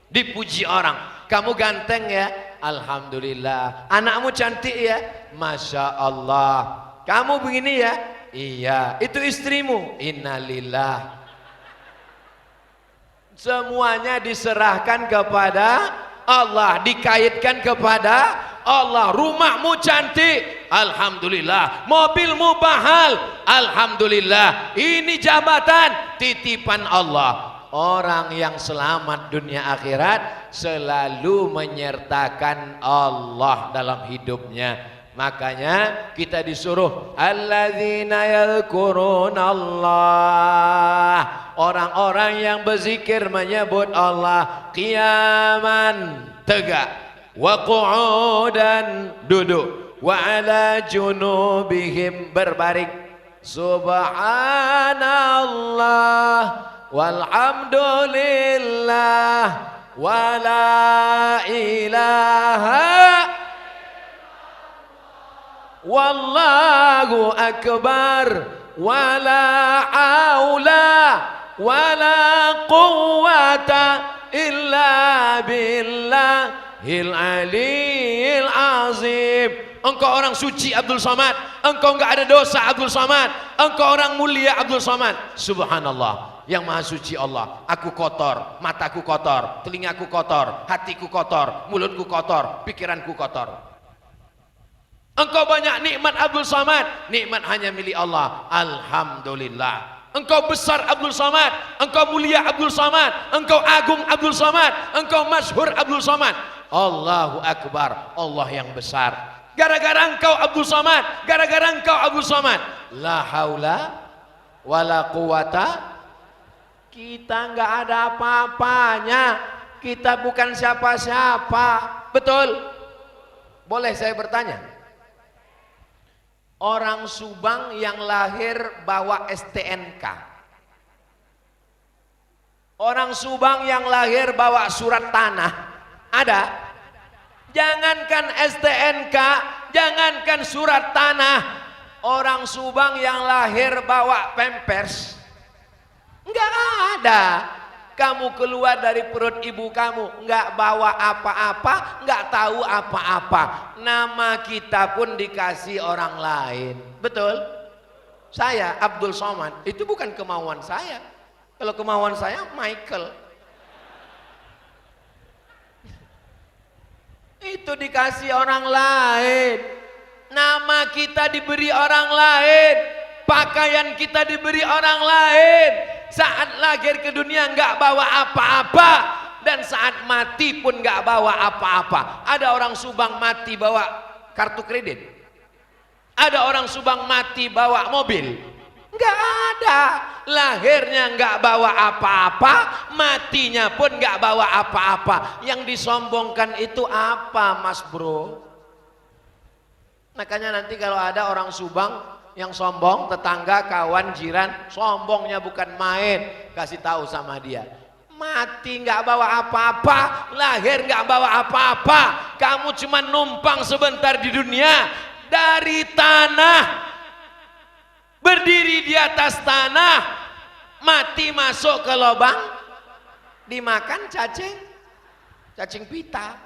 Dipuji orang, kamu ganteng ya, alhamdulillah. Anakmu cantik ya, masya Allah. Kamu begini ya, iya. Itu istrimu, innalillah. Semuanya diserahkan kepada Allah, dikaitkan kepada Allah. Rumahmu cantik, alhamdulillah. Mobilmu mahal, alhamdulillah. Ini jabatan titipan Allah. Orang yang selamat dunia akhirat selalu menyertakan Allah dalam hidupnya. Makanya kita disuruh alladzina yadhkurunallah, orang-orang yang berzikir menyebut Allah qiyaman tegak, wa qu'udan duduk, wa ala junubihim berbaring. Subhanallah walhamdulillah wa la ilaha wallahu akbar wa la haula wa la quwwata illa billahil aliyil azim. Engkau orang suci Abdul Somad, engkau enggak ada dosa Abdul Somad, engkau orang mulia Abdul Somad. Subhanallah, yang maha suci Allah. Aku kotor, mataku kotor, telingaku kotor, hatiku kotor, mulutku kotor, pikiranku kotor. Engkau banyak nikmat Abdul Somad, nikmat hanya milik Allah. Alhamdulillah. Engkau besar Abdul Somad, engkau mulia Abdul Somad, engkau agung Abdul Somad, engkau masyhur Abdul Somad. Allahu Akbar, Allah yang besar. Gara-gara engkau Abdul Somad, gara-gara engkau Abdul Somad. La haula wala quwata. Kita enggak ada apa-apanya. Kita bukan siapa-siapa. Betul? Boleh saya bertanya? Orang Subang yang lahir bawa STNK, orang Subang yang lahir bawa surat tanah, ada? Jangankan STNK, jangankan surat tanah, orang Subang yang lahir bawa pampers, enggak ada. Kamu keluar dari perut ibu kamu enggak bawa apa-apa, enggak tahu apa-apa. Nama kita pun dikasih orang lain. Betul? Saya Abdul Somad, itu bukan kemauan saya. Kalau kemauan saya Michael. Itu dikasih orang lain. Nama kita diberi orang lain, pakaian kita diberi orang lain. Saat lahir ke dunia enggak bawa apa-apa, dan saat mati pun enggak bawa apa-apa. Ada orang Subang mati bawa kartu kredit. Ada orang Subang mati bawa mobil? Enggak ada. Lahirnya enggak bawa apa-apa, matinya pun enggak bawa apa-apa. Yang disombongkan itu apa, Mas Bro? Makanya nanti kalau ada orang Subang yang sombong, tetangga, kawan, jiran, sombongnya bukan main, kasih tahu sama dia. Mati nggak bawa apa-apa, lahir nggak bawa apa-apa. Kamu cuma numpang sebentar di dunia, dari tanah, berdiri di atas tanah, mati masuk ke lubang, dimakan cacing pita.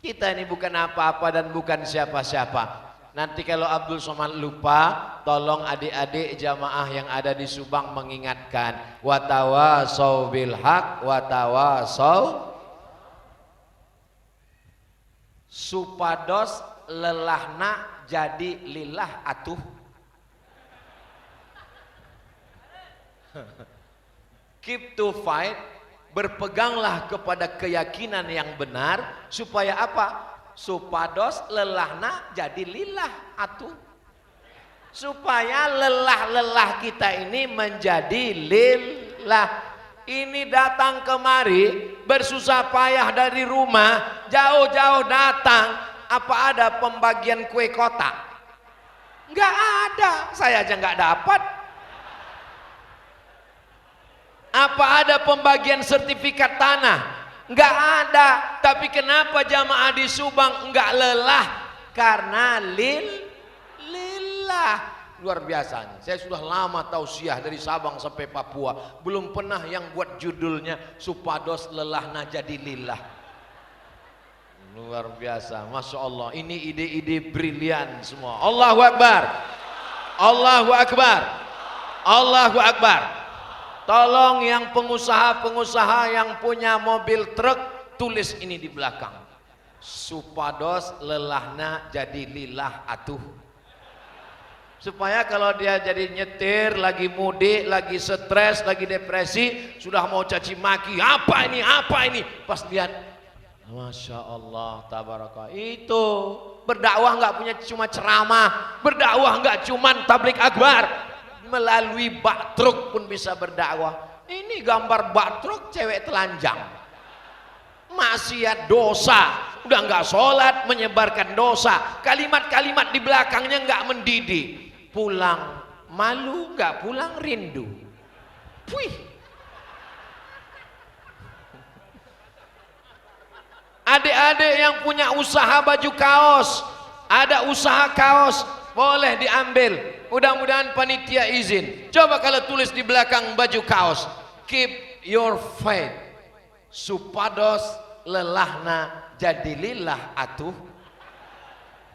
Kita ini bukan apa-apa dan bukan siapa-siapa. Nanti kalau Abdul Somad lupa, tolong adik-adik jamaah yang ada di Subang mengingatkan. Watawasau bil haq, watawasau supados lelahna jadi lillah atuh. Keep to fight, berpeganglah kepada keyakinan yang benar supaya apa? Supados lelahna jadi lillah atuh, supaya lelah-lelah kita ini menjadi lillah. Ini datang kemari bersusah payah dari rumah, jauh-jauh datang. Apa ada pembagian kue kotak? Enggak ada, saya aja enggak dapat. Apa ada pembagian sertifikat tanah? Enggak ada. Tapi kenapa jamaah di Subang enggak lelah? Karena lillah. Luar biasa nih. Saya sudah lama tausiah dari Sabang sampai Papua, belum pernah yang buat judulnya supados lelahna jadi lillah. Luar biasa, Masya Allah. Ini ide-ide brilian semua. Allahu Akbar, Allahu Akbar, Allahu Akbar. Tolong yang pengusaha-pengusaha yang punya mobil truk, tulis ini di belakang. Supados lelahna jadi lillah atuh. Supaya kalau dia jadi nyetir, lagi mudik, lagi stres, lagi depresi, sudah mau caci maki, apa ini, pas lihat, Masya Allah, tabaraka. Itu berdakwah nggak punya cuma ceramah, berdakwah nggak cuma tablik akbar. Melalui bak truk pun bisa berdakwah. Ini gambar bak truk cewek telanjang, maksiat dosa, udah nggak sholat, menyebarkan dosa, kalimat-kalimat di belakangnya nggak mendidik. Pulang malu, nggak pulang rindu. Wih. Adik-adik yang punya usaha baju kaos, ada usaha kaos, boleh diambil. Mudah-mudahan panitia izin. Coba kalau tulis di belakang baju kaos, keep your faith, supados lelahna jadi lillah atuh.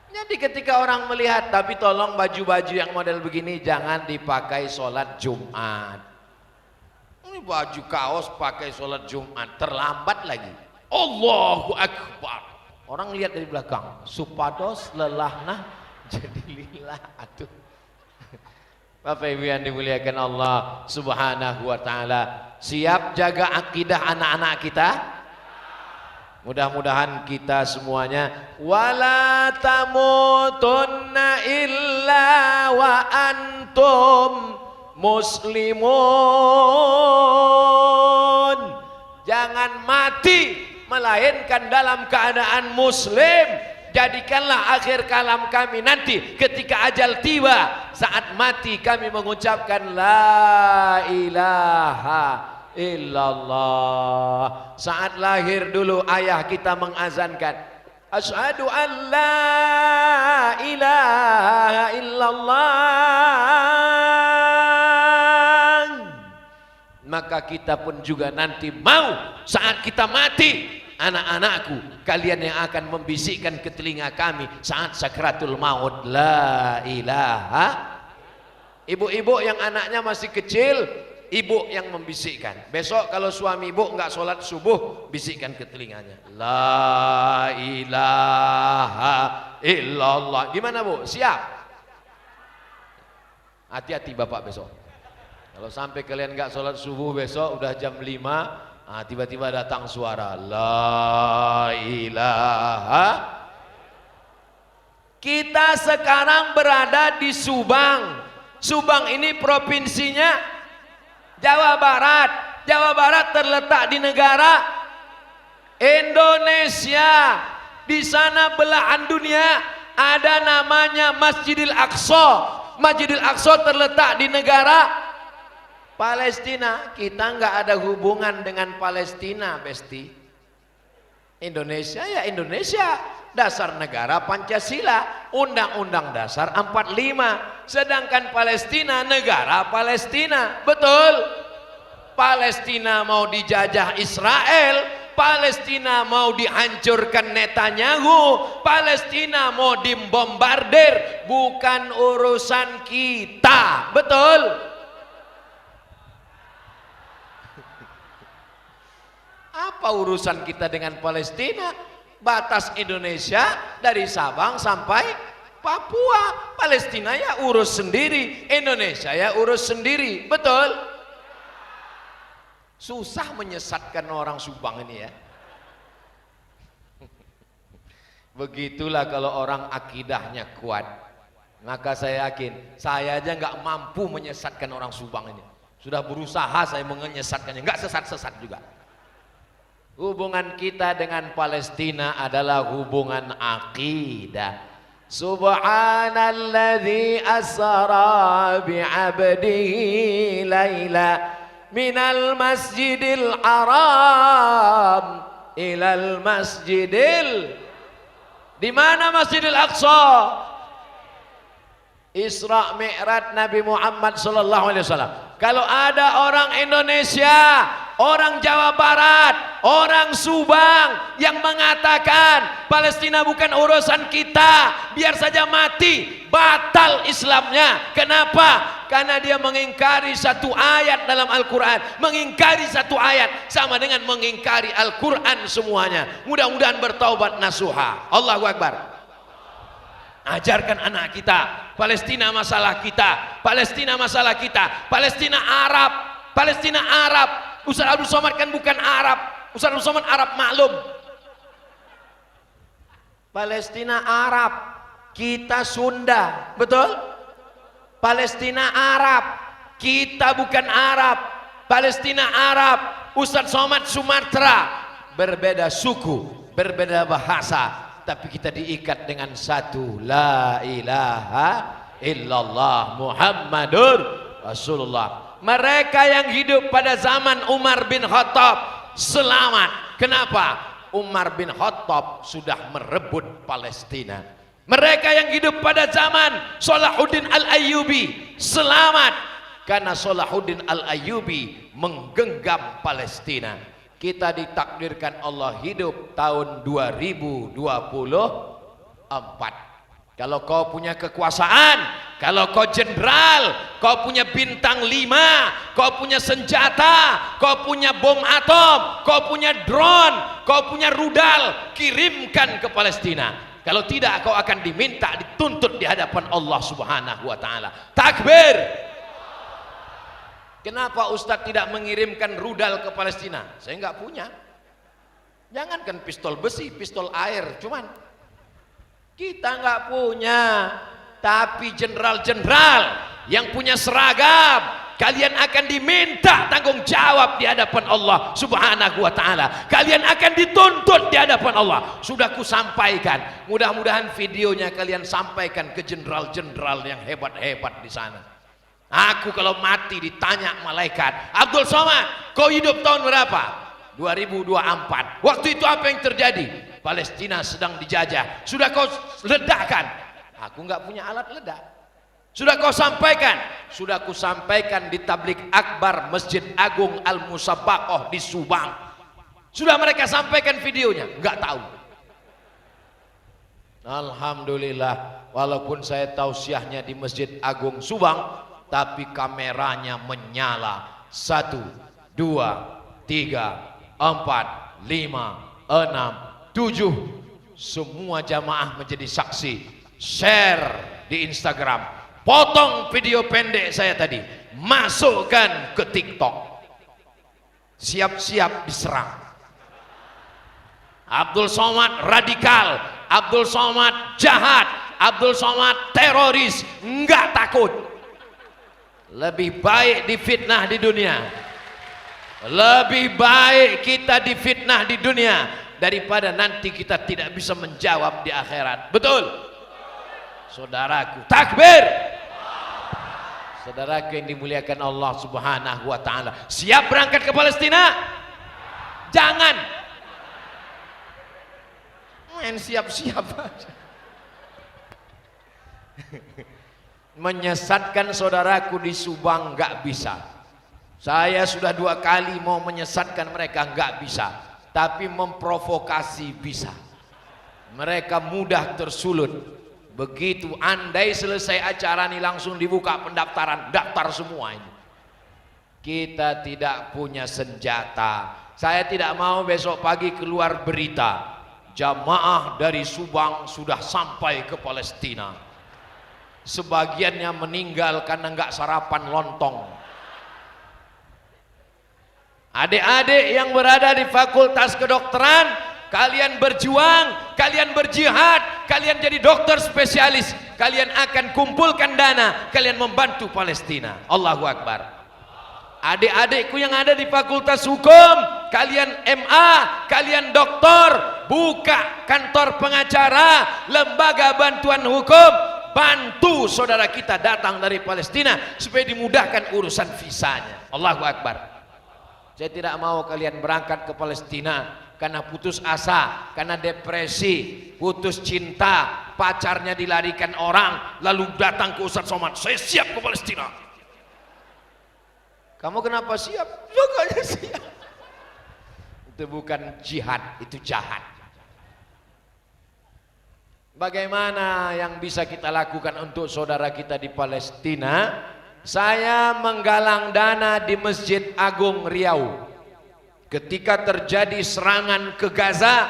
Jadi ketika orang melihat, tapi tolong baju-baju yang model begini jangan dipakai sholat Jumat. Ini baju kaos pakai sholat Jumat, terlambat lagi. Allahu Akbar. Orang lihat dari belakang, supados lelahna jadi lillah atuh. Bapak Ibu yang dimuliakan Allah Subhanahu wa taala, siap jaga akidah anak-anak kita? Mudah-mudahan kita semuanya wala tamutunna illa wa antum muslimun. Jangan mati melainkan dalam keadaan muslim. Jadikanlah akhir kalam kami nanti ketika ajal tiba, saat mati kami mengucapkan la ilaha illallah. Saat lahir dulu ayah kita mengazankan asyhadu an la ilaha illallah. Maka kita pun juga nanti mau saat kita mati, anak-anakku, kalian yang akan membisikkan ke telinga kami saat sakratul maut, la ilaha. Ibu-ibu yang anaknya masih kecil, ibu yang membisikkan. Besok kalau suami ibu enggak sholat subuh, bisikkan ke telinganya, la ilaha illallah. Gimana Bu? Siap? Hati-hati Bapak besok. Kalau sampai kalian enggak sholat subuh besok, udah jam 5, tiba-tiba datang suara la ilaha. Kita sekarang berada di Subang. Subang ini provinsinya Jawa Barat. Jawa Barat terletak di negara Indonesia. Di sana belahan dunia ada namanya Masjidil Aqsa. Masjidil Aqsa terletak di negara Palestina. Kita nggak ada hubungan dengan Palestina, Besti. Indonesia ya Indonesia, dasar negara Pancasila, Undang-Undang Dasar 45. Sedangkan Palestina negara Palestina, betul? Palestina mau dijajah Israel, Palestina mau dihancurkan Netanyahu, Palestina mau dibombardir, bukan urusan kita, betul? Apa urusan kita dengan Palestina? Batas Indonesia dari Sabang sampai Papua. Palestina ya urus sendiri, Indonesia ya urus sendiri, betul? Susah menyesatkan orang Subang ini ya. Begitulah kalau orang akidahnya kuat. Maka saya yakin, saya aja nggak mampu menyesatkan orang Subang ini. Sudah berusaha saya menyesatkannya, nggak sesat-sesat juga. Hubungan kita dengan Palestina adalah hubungan akidah. Subhanalladzi asra bi'abdihi laila minal masjidil haram ilal masjidil. Di mana Masjidil Aqsa? Isra Mi'raj Nabi Muhammad sallallahu alaihi wasallam. Kalau ada orang Indonesia, orang Jawa Barat, orang Subang yang mengatakan Palestina bukan urusan kita, biar saja mati, batal Islamnya. Kenapa? Karena dia mengingkari satu ayat dalam Al-Quran. Mengingkari satu ayat sama dengan mengingkari Al-Quran semuanya. Mudah-mudahan bertaubat nasuha. Allahu Akbar. Ajarkan anak kita, Palestina masalah kita, Palestina masalah kita, Palestina Arab, Palestina Arab. Ustaz Abdul Somad kan bukan Arab, Ustaz Abdul Somad Arab maklum. Palestina Arab, kita Sunda, betul? Palestina Arab, kita bukan Arab. Palestina Arab, Ustaz Somad Sumatera, berbeda suku, berbeda bahasa, tapi kita diikat dengan satu, la ilaha illallah Muhammadur Rasulullah. Mereka yang hidup pada zaman Umar bin Khattab selamat. Kenapa? Umar bin Khattab sudah merebut Palestina. Mereka yang hidup pada zaman Salahuddin Al-Ayyubi selamat, karena Salahuddin Al-Ayyubi menggenggam Palestina. Kita ditakdirkan Allah hidup tahun 2024. Kalau kau punya kekuasaan, kalau kau jenderal, kau punya bintang 5, kau punya senjata, kau punya bom atom, kau punya drone, kau punya rudal, kirimkan ke Palestina. Kalau tidak, kau akan diminta dituntut di hadapan Allah Subhanahu wa taala. Takbir. Kenapa Ustadz tidak mengirimkan rudal ke Palestina? Saya nggak punya. Jangankan pistol besi, pistol air, cuman kita nggak punya. Tapi jenderal-jenderal yang punya seragam, kalian akan diminta tanggung jawab di hadapan Allah Subhanahu wa taala. Kalian akan dituntut di hadapan Allah. Sudah kusampaikan. Mudah-mudahan videonya kalian sampaikan ke jenderal-jenderal yang hebat-hebat di sana. Aku kalau mati ditanya malaikat, Abdul Somad, kau hidup tahun berapa? 2024. Waktu itu apa yang terjadi? Palestina sedang dijajah. Sudah kau ledakkan? Aku nggak punya alat ledak. Sudah kau sampaikan? Sudah ku sampaikan di tablik akbar Masjid Agung Al-Musabbaqah di Subang. Sudah mereka sampaikan videonya? Nggak tahu. Alhamdulillah, walaupun saya tausiahnya di Masjid Agung Subang, tapi kameranya menyala. 1, 2, 3, 4, 5, 6, 7. Semua jamaah menjadi saksi. Share di Instagram, potong video pendek saya tadi, masukkan ke TikTok. Siap-siap diserang. Abdul Somad radikal, Abdul Somad jahat, Abdul Somad teroris, enggak takut. Lebih baik difitnah di dunia, lebih baik kita difitnah di dunia daripada nanti kita tidak bisa menjawab di akhirat. Betul saudaraku? Takbir. Saudaraku yang dimuliakan Allah Subhanahu wa taala, siap berangkat ke Palestina? Jangan main siap-siap aja. Menyesatkan saudaraku di Subang nggak bisa. Saya sudah 2 kali mau menyesatkan mereka, nggak bisa. Tapi memprovokasi bisa. Mereka mudah tersulut. Begitu andai selesai acara ini langsung dibuka pendaftaran, daftar semua ini. Kita tidak punya senjata. Saya tidak mau besok pagi keluar berita jamaah dari Subang sudah sampai ke Palestina. Sebagiannya meninggal karena nggak sarapan lontong. Adik-adik yang berada di fakultas kedokteran, kalian berjuang, kalian berjihad, kalian jadi dokter spesialis, kalian akan kumpulkan dana, kalian membantu Palestina. Allahu Akbar. Adik-adikku yang ada di fakultas hukum, kalian MA, kalian doktor, buka kantor pengacara, lembaga bantuan hukum, bantu saudara kita datang dari Palestina supaya dimudahkan urusan visanya. Allahu Akbar. Saya tidak mau kalian berangkat ke Palestina karena putus asa, karena depresi, putus cinta, pacarnya dilarikan orang, lalu datang ke Ustaz Somad, saya siap ke Palestina. Kamu kenapa siap? Pokoknya siap. Itu bukan jihad, itu jahat. Bagaimana yang bisa kita lakukan untuk saudara kita di Palestina? Saya menggalang dana di Masjid Agung Riau. Ketika terjadi serangan ke Gaza,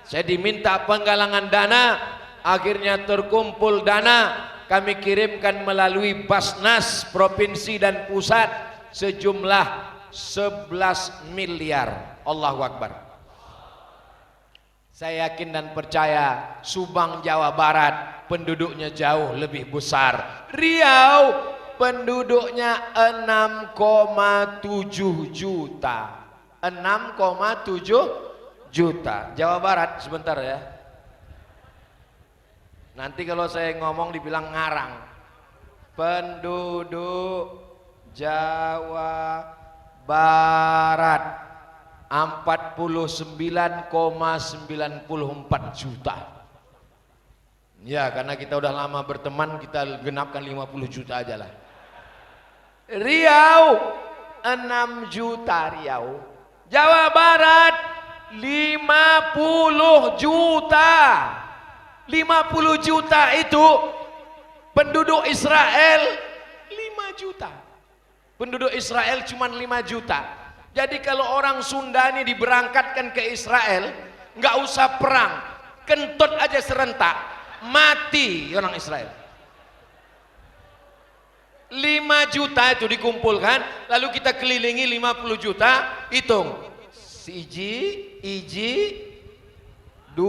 saya diminta penggalangan dana, akhirnya terkumpul dana, kami kirimkan melalui Basnas provinsi dan pusat sejumlah 11 miliar. Allahu Akbar. Saya yakin dan percaya Subang Jawa Barat penduduknya jauh lebih besar. Riau penduduknya 6,7 juta. 6,7 juta. Jawa Barat sebentar ya. Nanti kalau saya ngomong dibilang ngarang. Penduduk Jawa Barat 49,94 juta. Ya, karena kita udah lama berteman, kita genapkan 50 juta aja lah. Riau 6 juta Riau. Jawa Barat 50 juta. 50 juta itu penduduk Israel 5 juta. Penduduk Israel cuma 5 juta. Jadi kalau orang Sunda ini diberangkatkan ke Israel, nggak usah perang, kentut aja serentak, mati orang Israel. 5 juta itu dikumpulkan, lalu kita kelilingi 50 juta, hitung. Iji, 2,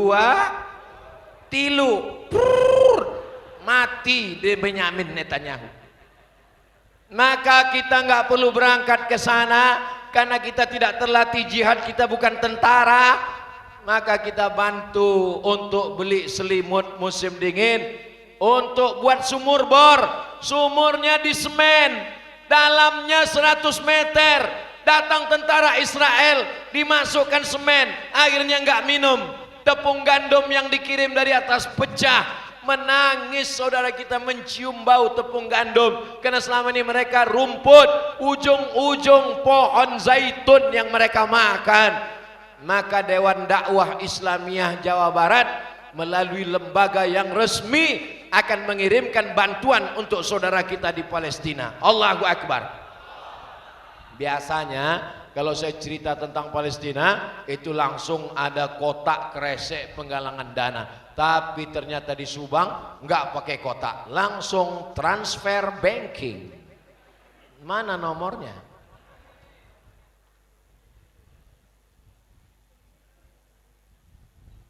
3, mati di Benyamin Netanyahu. Maka kita nggak perlu berangkat ke sana karena kita tidak terlatih jihad, kita bukan tentara. Maka kita bantu untuk beli selimut musim dingin, untuk buat sumur bor. Sumurnya di semen, dalamnya 100 meter. Datang tentara Israel, dimasukkan semen, akhirnya nggak minum. Tepung gandum yang dikirim dari atas pecah. Menangis saudara kita mencium bau tepung gandum, karena selama ini mereka rumput, ujung-ujung pohon zaitun yang mereka makan. Maka Dewan Dakwah Islamiyah Jawa Barat melalui lembaga yang resmi akan mengirimkan bantuan untuk saudara kita di Palestina. Allahu Akbar. Biasanya kalau saya cerita tentang Palestina itu langsung ada kotak kresek penggalangan dana. Tapi ternyata di Subang nggak pakai kotak, langsung transfer banking. Mana nomornya?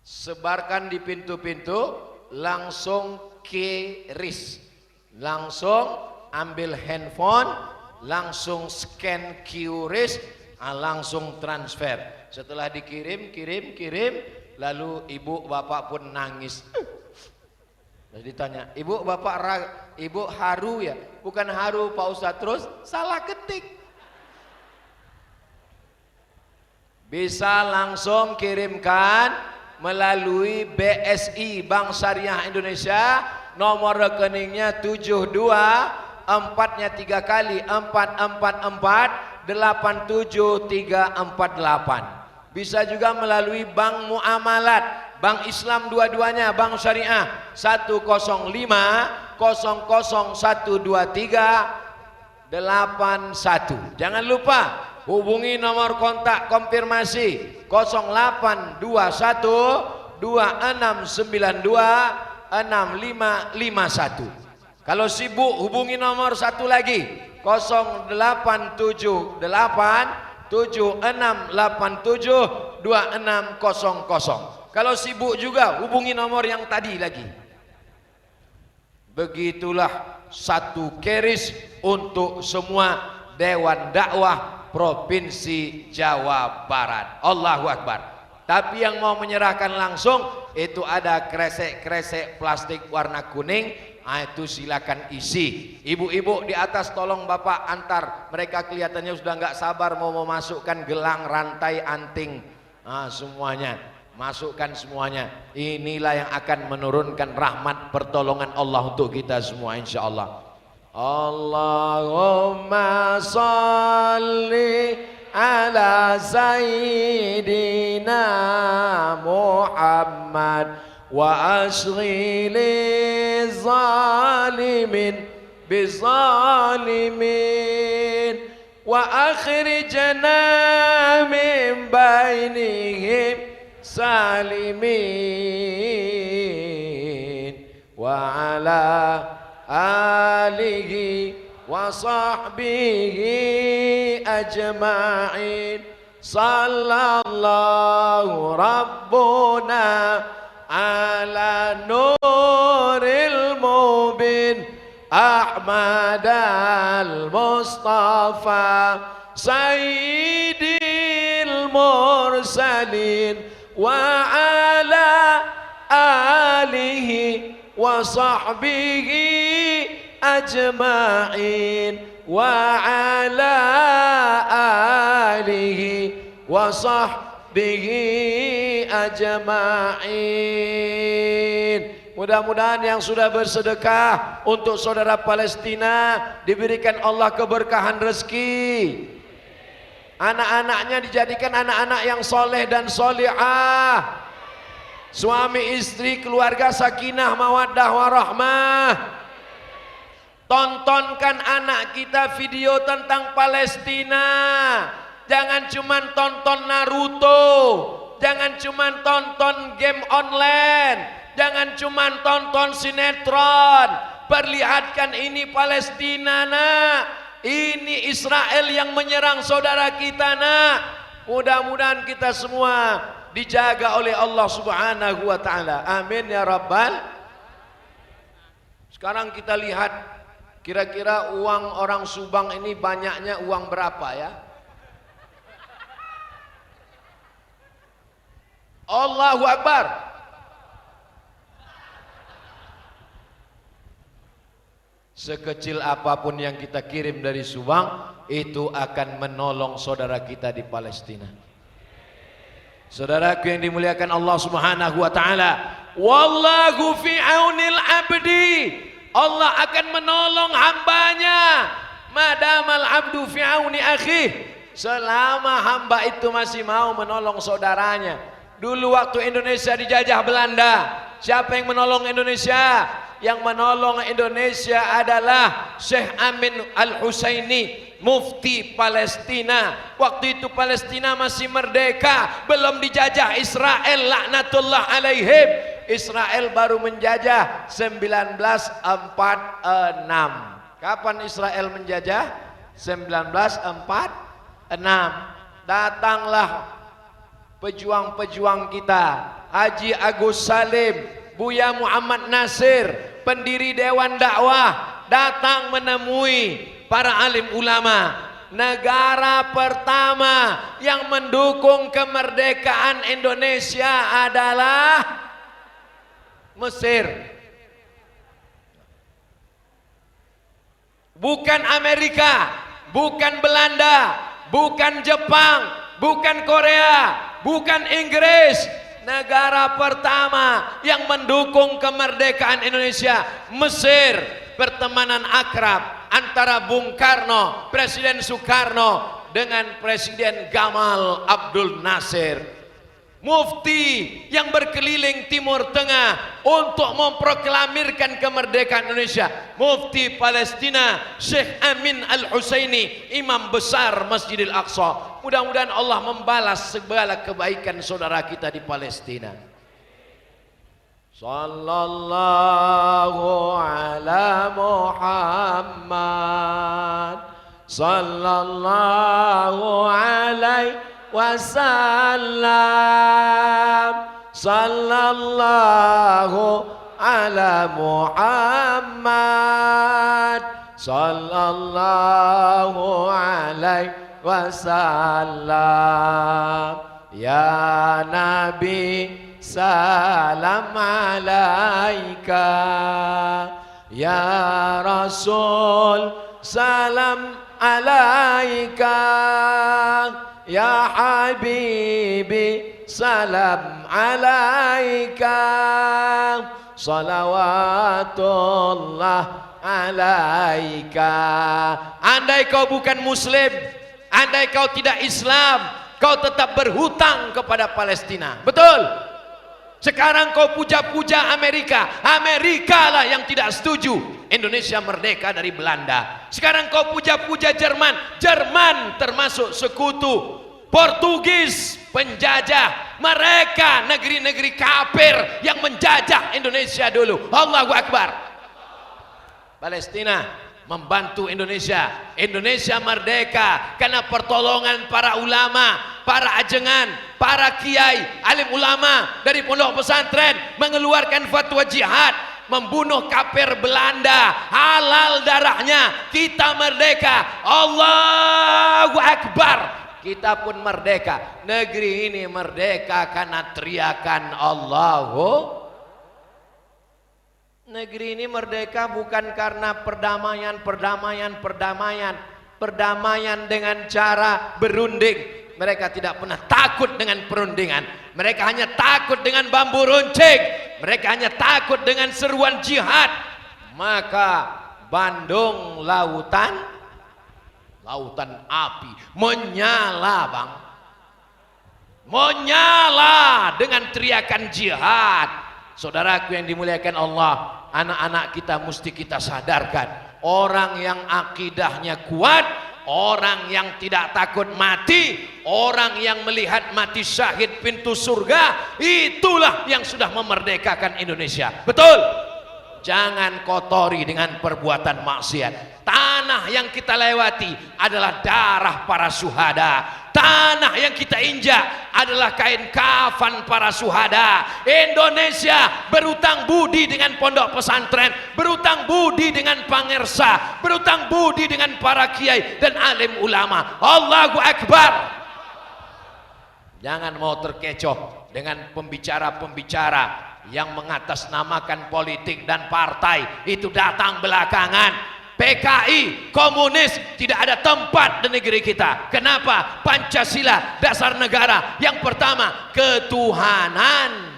Sebarkan di pintu-pintu, langsung QRIS. Langsung ambil handphone, langsung scan QRIS, langsung transfer. Setelah dikirim, kirim, lalu ibu bapak pun nangis. Terus ditanya, ibu bapak ibu haru ya? Bukan haru Pak Ustadz. Terus salah ketik. Bisa langsung kirimkan melalui BSI, Bank Syariah Indonesia, nomor rekeningnya 72 4-nya 3 kali 444 87348. Bisa juga melalui Bank Muamalat, Bank Islam dua-duanya, Bank Syariah 105 00 123 81. Jangan lupa hubungi nomor kontak konfirmasi 0821 2692 6551. Kalau sibuk hubungi nomor satu lagi 0878 7687 2600. Kalau sibuk juga hubungi nomor yang tadi lagi. Begitulah satu keris untuk semua Dewan Dakwah Provinsi Jawa Barat. Allahu Akbar. Tapi yang mau menyerahkan langsung itu ada kresek-kresek plastik warna kuning. Itu silakan isi. Ibu-ibu di atas tolong bapak antar. Mereka kelihatannya sudah nggak sabar mau memasukkan gelang, rantai, anting, semuanya. Masukkan semuanya. Inilah yang akan menurunkan rahmat pertolongan Allah untuk kita semua insya Allah. Allahumma salli ala sayyidina Muhammad wa ashghili zalimin bizalimin wa akhrijna min bainihim salimin wa ala alihi wa sahbihi ajma'in. Sallallahu rabbuna ala nuril mubin Ahmad al-Mustafa sayyidil mursalin wa ala alihi wa sahbihi ajma'in wa ala alihi wa sahbihi ajma'in. Mudah-mudahan yang sudah bersedekah untuk saudara Palestina diberikan Allah keberkahan rezeki. Anak-anaknya dijadikan anak-anak yang soleh dan solihah. Suami istri keluarga sakinah mawaddah warahmah. Tontonkan anak kita video tentang Palestina. Jangan cuma tonton Naruto, jangan cuma tonton game online, jangan cuma tonton sinetron. Perlihatkan ini Palestina nak, ini Israel yang menyerang saudara kita nak. Mudah-mudahan kita semua dijaga oleh Allah Subhanahu wa taala. Amin ya rabbal. Sekarang kita lihat kira-kira uang orang Subang ini banyaknya uang berapa ya? Allahu Akbar. Sekecil apapun yang kita kirim dari Subang itu akan menolong saudara kita di Palestina. Saudaraku yang dimuliakan Allah Subhanahu wa taala, wallahu fi aunil abdi. Allah akan menolong hambanya. Madamal abdu fi auni akhi. Selama hamba itu masih mau menolong saudaranya. Dulu waktu Indonesia dijajah Belanda, siapa yang menolong Indonesia? Yang menolong Indonesia adalah Syekh Amin Al-Husaini, mufti Palestina. Waktu itu Palestina masih merdeka, belum dijajah Israel laknatullah alaihim. Israel baru menjajah 1946. Kapan Israel menjajah? 1946. Datanglah pejuang-pejuang kita, Haji Agus Salim, Buya Muhammad Nasir, pendiri Dewan Dakwah datang menemui para alim ulama. Negara pertama yang mendukung kemerdekaan Indonesia adalah Mesir. Bukan Amerika, bukan Belanda, bukan Jepang, bukan Korea, bukan Inggris. Negara pertama yang mendukung kemerdekaan Indonesia, Mesir. Pertemanan akrab antara Bung Karno, Presiden Soekarno dengan Presiden Gamal Abdul Nasir. Mufti yang berkeliling Timur Tengah untuk memproklamirkan kemerdekaan Indonesia. Mufti Palestina Syekh Amin Al-Husaini, imam besar Masjidil Aqsa. Mudah-mudahan Allah membalas segala kebaikan saudara kita di Palestina. Sallallahu ala Muhammad sallallahu alaihi wasallam. Sallallahu ala Muhammad sallallahu alaihi wasallam. Ya Nabi salam alaika, ya Rasul salam alaika, ya Habibi salam alaika, salawatullah alaika. Andai kau bukan muslim, andai kau tidak Islam, kau tetap berhutang kepada Palestina. Betul? Sekarang kau puja-puja Amerika. Amerika lah yang tidak setuju Indonesia merdeka dari Belanda. Sekarang kau puja-puja Jerman. Jerman termasuk sekutu Portugis, penjajah. Mereka negeri-negeri kafir yang menjajah Indonesia dulu. Allahu Akbar. Palestina membantu Indonesia. Indonesia merdeka karena pertolongan para ulama, para ajengan, para kiai, alim ulama dari pondok pesantren mengeluarkan fatwa jihad, membunuh kafir Belanda, halal darahnya, kita merdeka. Allahu Akbar. Kita pun merdeka. Negeri ini merdeka karena teriakan Allahu. Negeri ini merdeka bukan karena perdamaian dengan cara berunding. Mereka tidak pernah takut dengan perundingan. Mereka hanya takut dengan bambu runcing. Mereka hanya takut dengan seruan jihad. Maka Bandung lautan api menyala, Bang. Menyala dengan teriakan jihad. Saudaraku yang dimuliakan Allah, anak-anak kita mesti kita sadarkan, orang yang akidahnya kuat, orang yang tidak takut mati, orang yang melihat mati syahid pintu surga, itulah yang sudah memerdekakan Indonesia. Betul? Jangan kotori dengan perbuatan maksiat. Tanah yang kita lewati adalah darah para syuhada. Tanah yang kita injak adalah kain kafan para syuhada. Indonesia berutang budi dengan pondok pesantren, berutang budi dengan pangersa, berutang budi dengan para kiai dan alim ulama. Allahu Akbar. Jangan mau terkecoh dengan pembicara-pembicara yang mengatasnamakan politik dan partai. Itu datang belakangan. PKI, komunis tidak ada tempat di negeri kita. Kenapa? Pancasila, dasar negara. Yang pertama, ketuhanan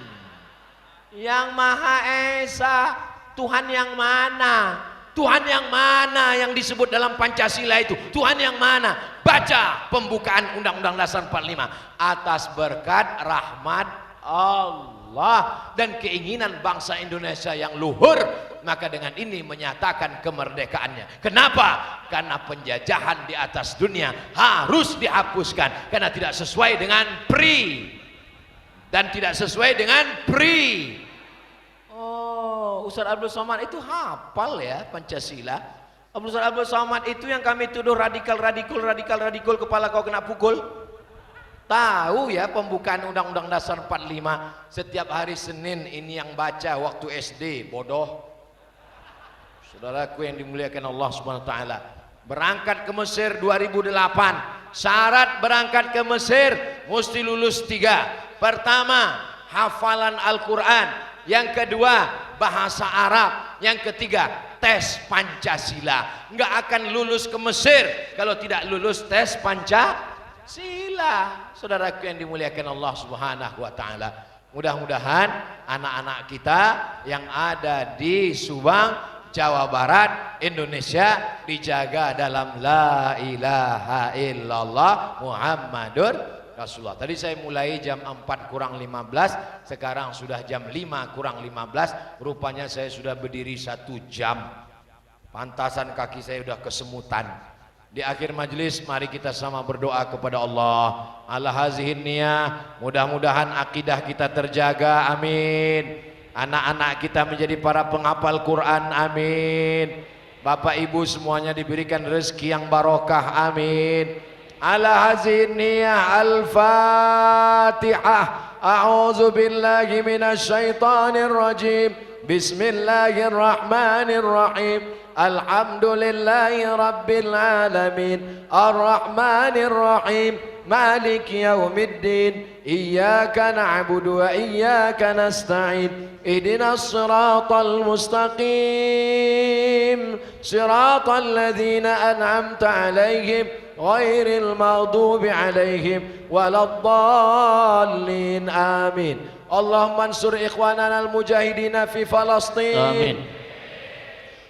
yang Maha Esa. Tuhan yang mana? Tuhan yang mana yang disebut dalam Pancasila itu? Tuhan yang mana? Baca pembukaan Undang-Undang Dasar 45. Atas berkat rahmat Allah dan keinginan bangsa Indonesia yang luhur, maka dengan ini menyatakan kemerdekaannya. Kenapa? Karena penjajahan di atas dunia harus dihapuskan karena tidak sesuai dengan PRI dan tidak sesuai dengan PRI. Oh, Ustaz Abdul Somad itu hafal ya Pancasila. Ustaz Abdul Somad itu yang kami tuduh radikal, kepala kau kena pukul. Tahu ya pembukaan Undang-Undang Dasar 45. Setiap hari Senin ini yang baca waktu SD, bodoh. Saudaraku yang dimuliakan Allah Subhanahu wa taala, berangkat ke Mesir 2008. Syarat berangkat ke Mesir mesti lulus 3. Pertama, hafalan Al-Quran. Yang kedua, bahasa Arab. Yang ketiga, tes Pancasila. Nggak akan lulus ke Mesir kalau tidak lulus tes Pancasila. Saudaraku yang dimuliakan Allah Subhanahu wa taala, mudah-mudahan anak-anak kita yang ada di Subang, Jawa Barat, Indonesia dijaga dalam la ilaha illallah Muhammadur Rasulullah. Tadi saya mulai jam 4 kurang 15, sekarang sudah jam 5 kurang 15. Rupanya saya sudah berdiri 1 jam. Pantasan kaki saya sudah kesemutan. Di akhir majelis mari kita sama berdoa kepada Allah. Ala hazihin niyah, mudah-mudahan akidah kita terjaga, amin. Anak-anak kita menjadi para penghafal Quran, amin. Bapak ibu semuanya diberikan rezeki yang barokah, amin. Ala hazin niyah, al-fatihah. A'udzu billahi minasy syaithanir rajim. Bismillahirrahmanirrahim. Alhamdulillahi rabbil alamin. Ar-rahmanir rahim. مالك يوم الدين إياك نعبد وإياك نستعين اهدنا الصراط المستقيم صراط الذين أنعمت عليهم غير المغضوب عليهم ولا الضالين آمين اللهم انصر إخواننا المجاهدين في فلسطين Amin.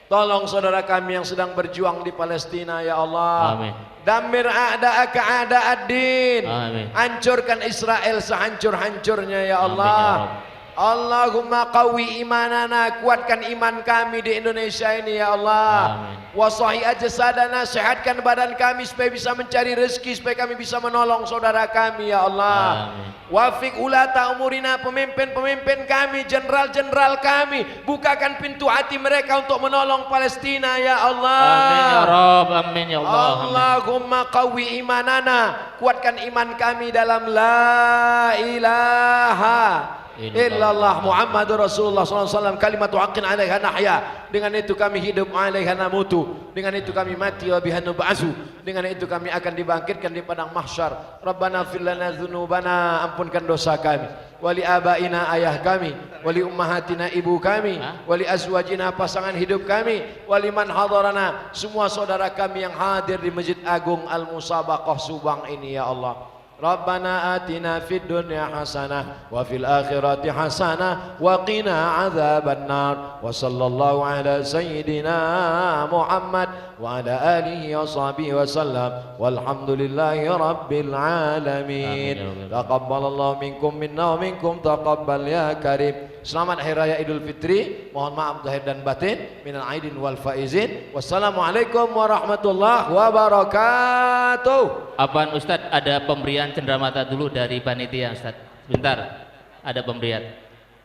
Tolong saudara kami yang sedang berjuang di Palestina, ya Allah. Amin. Damir a'da'aka a'da'ad-din. Amin. Hancurkan Israel sehancur-hancurnya, ya Allah. Amin, ya Allahumma qawi imanana, kuatkan iman kami di Indonesia ini, ya Allah. Amin. Wasahi ajsadana, sehatkan badan kami supaya bisa mencari rezeki, supaya kami bisa menolong saudara kami, ya Allah. Amin. Wafiq ulata umurina, pemimpin-pemimpin kami, jenderal-jenderal kami, bukakan pintu hati mereka untuk menolong Palestina, ya Allah. Amin ya Rabb, amin ya Allah. Amin. Allahumma qawi imanana, kuatkan iman kami dalam la ilaha illallah Muhammadur Rasulullah SAW, kalimatu haqqin alaiha nahya. Dengan itu kami hidup, alaiha namutu. Dengan itu kami mati, wa biha nub'atsu. Dengan itu kami akan dibangkitkan di padang mahsyar. Rabbana fir lana dzunubana, ampunkan dosa kami. Wali abaina, ayah kami. Wali ummahatina, ibu kami. Wali azwajina, pasangan hidup kami. Wali man hadarana, semua saudara kami yang hadir di Masjid Agung Al-Musabaqah Subang ini, ya Allah. Rabbana atina fid dunya hasanah wa fil akhirati hasanah wa qina adzabannar. Wa sallallahu ala sayyidina Muhammad wa ala alihi wa sahbihi wa sallam. Walhamdulillahi rabbil alamin. Taqabbalallahu minkum minna wa minkum taqabbal ya karim. Selamat Hari Raya Idul Fitri. Mohon maaf zahir dan batin. Minal aidin wal faizin. Wassalamualaikum warahmatullahi wabarakatuh. Apaan Ustadz, ada pemberian cenderamata dulu dari panitia Ustadz. Sebentar, ada pemberian.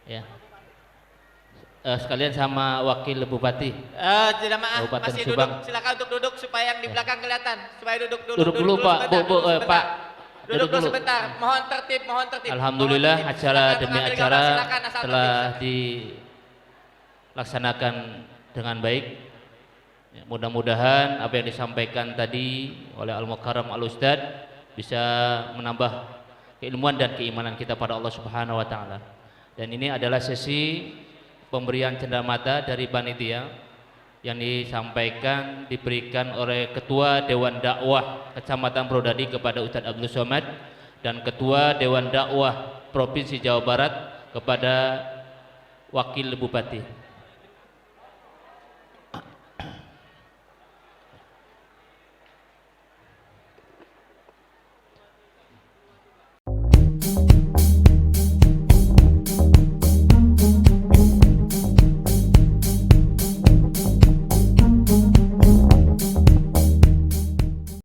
Ya. Sekalian sama Wakil Bupati. Jemaah Kabupaten masih Subang. duduk, silakan untuk duduk supaya yang di belakang kelihatan. Supaya duduk Dulu Pak, sebentar, Bu, sebentar. Pak. Duduk dulu sebentar. Mohon tertib, mohon tertib. Alhamdulillah Mohon tertib. acara Silakan demi mengambil acara gambar, silakan, asal telah tertib. dilaksanakan dengan baik. Ya, mudah-mudahan apa yang disampaikan tadi oleh Al-Mukarram Al-Ustad bisa menambah keilmuan dan keimanan kita pada Allah Subhanahu wa taala. Dan ini adalah sesi pemberian cenderamata dari panitia yang disampaikan, diberikan oleh Ketua Dewan Dakwah Kecamatan Brodadi kepada Ustadz Abdul Somad dan Ketua Dewan Dakwah Provinsi Jawa Barat kepada Wakil Bupati.